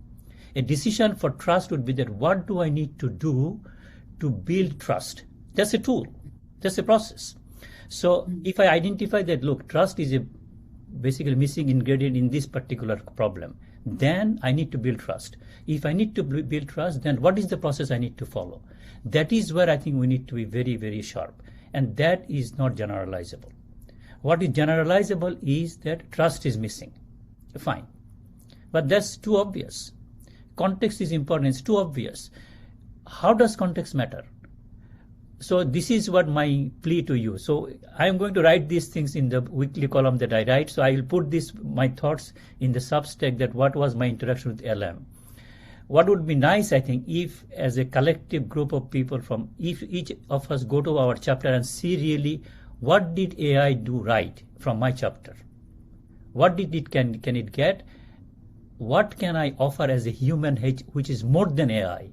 [SPEAKER 3] A decision for trust would be that what do I need to do to build trust? That's a tool. That's a process. So if I identify that, look, trust is a basically missing ingredient in this particular problem, then I need to build trust. If I need to build trust, then what is the process I need to follow? That is where I think we need to be very, very sharp. And that is not generalizable. What is generalizable is that trust is missing. Fine. But that's too obvious. Context is important. It's too obvious. How does context matter? So this is what my plea to you. So I'm going to write these things in the weekly column that I write. So I will put my thoughts in the Substack, that what was my interaction with LM. What would be nice, I think, if as a collective group of people if each of us go to our chapter and see really what did AI do right from my chapter? What did it can it get? What can I offer as a human which is more than AI?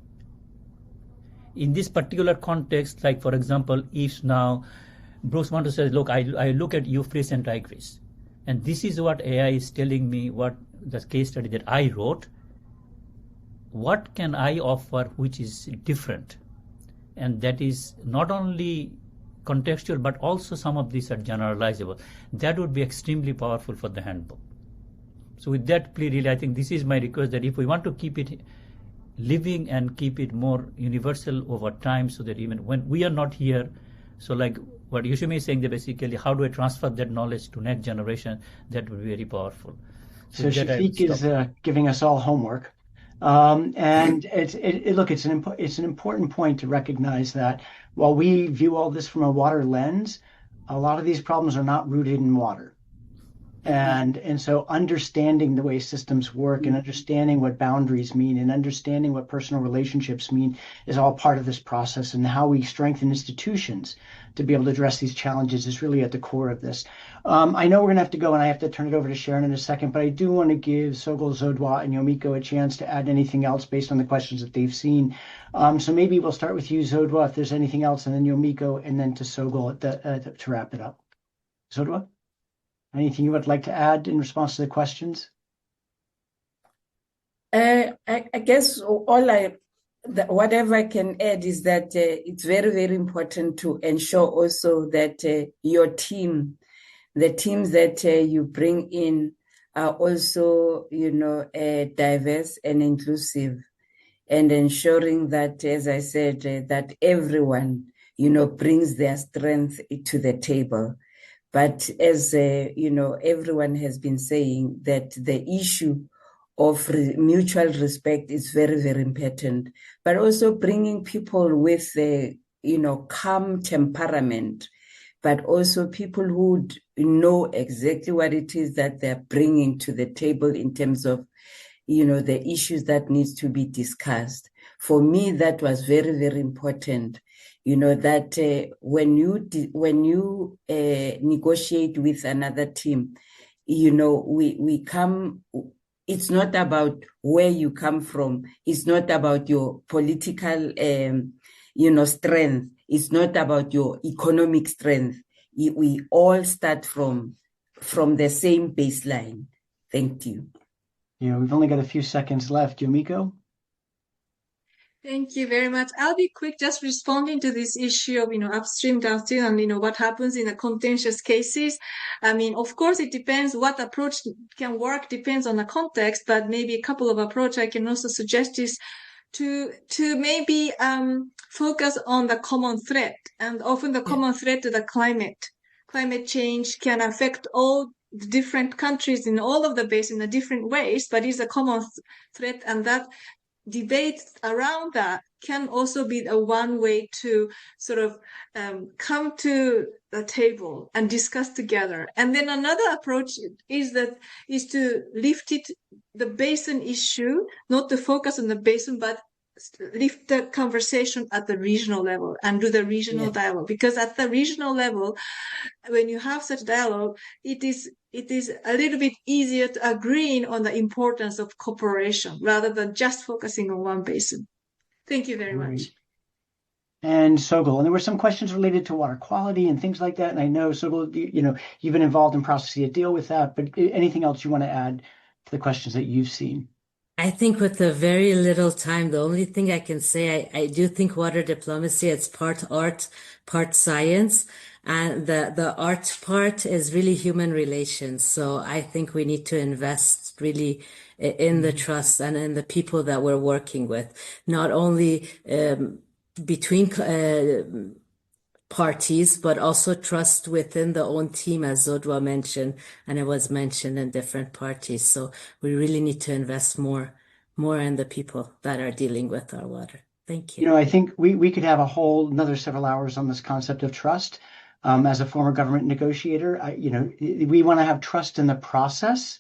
[SPEAKER 3] In this particular context, like for example, if now Bruce Monto says, look, I look at Euphrates and Tigris, and this is what AI is telling me, what the case study that I wrote, what can I offer which is different? And that is not only contextual, but also some of these are generalizable. That would be extremely powerful for the handbook. So with that plea, really, I think this is my request, that if we want to keep it living and keep it more universal over time, so that even when we are not here, so like what Yoshimi is saying, that basically how do I transfer that knowledge to next generation, that would be very powerful.
[SPEAKER 2] So Shafiq is giving us all homework. And it's an important point to recognize that while we view all this from a water lens, a lot of these problems are not rooted in water. And so understanding the way systems work and understanding what boundaries mean and understanding what personal relationships mean is all part of this process, and how we strengthen institutions to be able to address these challenges is really at the core of this. I know we're going to have to go, and I have to turn it over to Sharon in a second, but I do want to give Sogol, Zodwa, and Yomiko a chance to add anything else based on the questions that they've seen. So maybe we'll start with you, Zodwa, if there's anything else, and then Yomiko, and then to Sogol to wrap it up. Zodwa? Anything you would like to add in response to the questions?
[SPEAKER 9] I guess whatever I can add is that it's very, very important to ensure also that your team, the teams that you bring in, are also, diverse and inclusive, and ensuring that, as I said, that everyone, brings their strength to the table. But as, everyone has been saying, that the issue of mutual respect is very, very important, but also bringing people with, calm temperament, but also people who know exactly what it is that they're bringing to the table in terms of, the issues that needs to be discussed. For me, that was very, very important. That when you negotiate with another team, we come. It's not about where you come from. It's not about your political, strength. It's not about your economic strength. We all start from the same baseline. Thank you.
[SPEAKER 2] We've only got a few seconds left. Yomiko?
[SPEAKER 10] Thank you very much. I'll be quick, just responding to this issue of, upstream, downstream, and, what happens in the contentious cases. I mean, of course, it depends what approach can work, depends on the context, but maybe a couple of approach I can also suggest is to maybe focus on the common threat. And often the common threat to the climate change can affect all the different countries in all of the basin in different ways, but is a common threat, and that debate around that can also be a one way to sort of come to the table and discuss together. And then another approach is to lift the basin issue, not to focus on the basin, but lift the conversation at the regional level and do the regional dialogue. Because at the regional level, when you have such dialogue, it is a little bit easier to agree on the importance of cooperation rather than just focusing on one basin. Thank you very much.
[SPEAKER 2] And Sogol, and there were some questions related to water quality and things like that. And I know, Sogol, you've been involved in processes to deal with that, but anything else you want to add to the questions that you've seen?
[SPEAKER 8] I think with the very little time, the only thing I can say, I do think water diplomacy, it's part art, part science. And the art part is really human relations. So I think we need to invest really in the trust and in the people that we're working with, not only between parties, but also trust within the own team, as Zodwa mentioned, and it was mentioned in different parties. So we really need to invest more in the people that are dealing with our water. Thank you.
[SPEAKER 2] I think we could have another several hours on this concept of trust. As a former government negotiator, we want to have trust in the process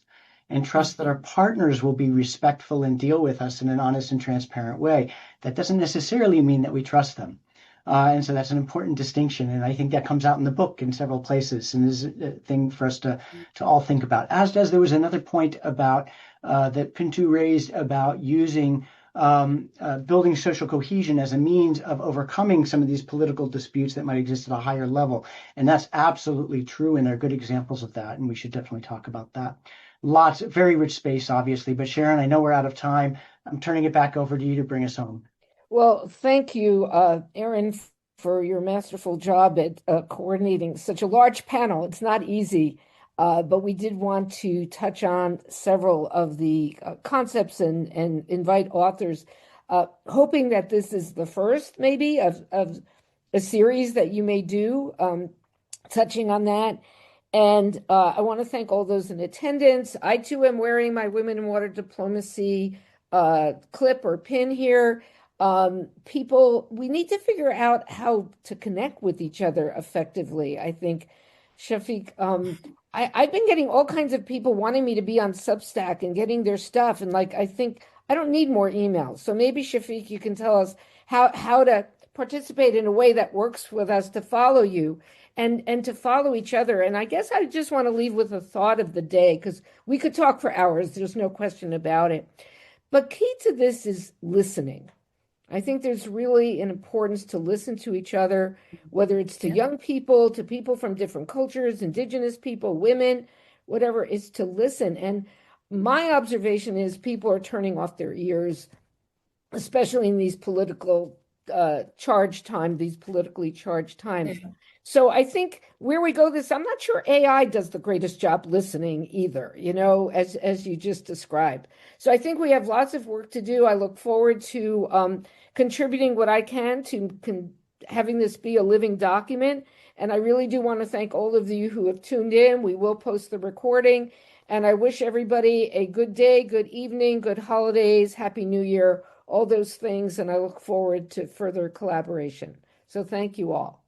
[SPEAKER 2] and trust that our partners will be respectful and deal with us in an honest and transparent way. That doesn't necessarily mean that we trust them. And so that's an important distinction. And I think that comes out in the book in several places and is a thing for us to all think about. There was another point about that Pintu raised about using building social cohesion as a means of overcoming some of these political disputes that might exist at a higher level. And that's absolutely true. And there are good examples of that. And we should definitely talk about that. Very rich space, obviously. But Sharon, I know we're out of time. I'm turning it back over to you to bring us home.
[SPEAKER 1] Well, thank you, Aaron, for your masterful job at coordinating such a large panel. It's not easy, but we did want to touch on several of the concepts and invite authors, hoping that this is the first, maybe, of a series that you may do, touching on that. And I want to thank all those in attendance. I, too, am wearing my Women in Water Diplomacy clip or pin here. People, we need to figure out how to connect with each other effectively. I think, Shafiq, I've been getting all kinds of people wanting me to be on Substack and getting their stuff. And I think I don't need more emails. So maybe, Shafiq, you can tell us how to participate in a way that works with us to follow you and to follow each other. And I guess I just want to leave with a thought of the day, because we could talk for hours. There's no question about it. But key to this is listening. I think there's really an importance to listen to each other, whether it's to young people, to people from different cultures, indigenous people, women, whatever, is to listen. And my observation is people are turning off their ears, especially in these politically charged times. So I think where we go I'm not sure AI does the greatest job listening either, as you just described. So I think we have lots of work to do. I look forward to contributing what I can to having this be a living document. And I really do want to thank all of you who have tuned in. We will post the recording. And I wish everybody a good day, good evening, good holidays, Happy New Year, all those things. And I look forward to further collaboration. So thank you all.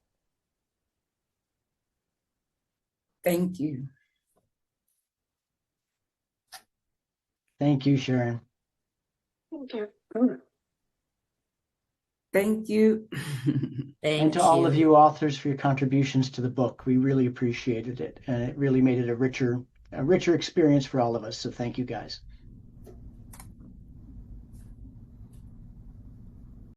[SPEAKER 9] Thank you.
[SPEAKER 2] Thank you, Sharon.
[SPEAKER 6] Thank you.
[SPEAKER 9] Thank you.
[SPEAKER 2] And to all of you authors for your contributions to the book. We really appreciated it. And it really made it a richer experience for all of us. So thank you, guys.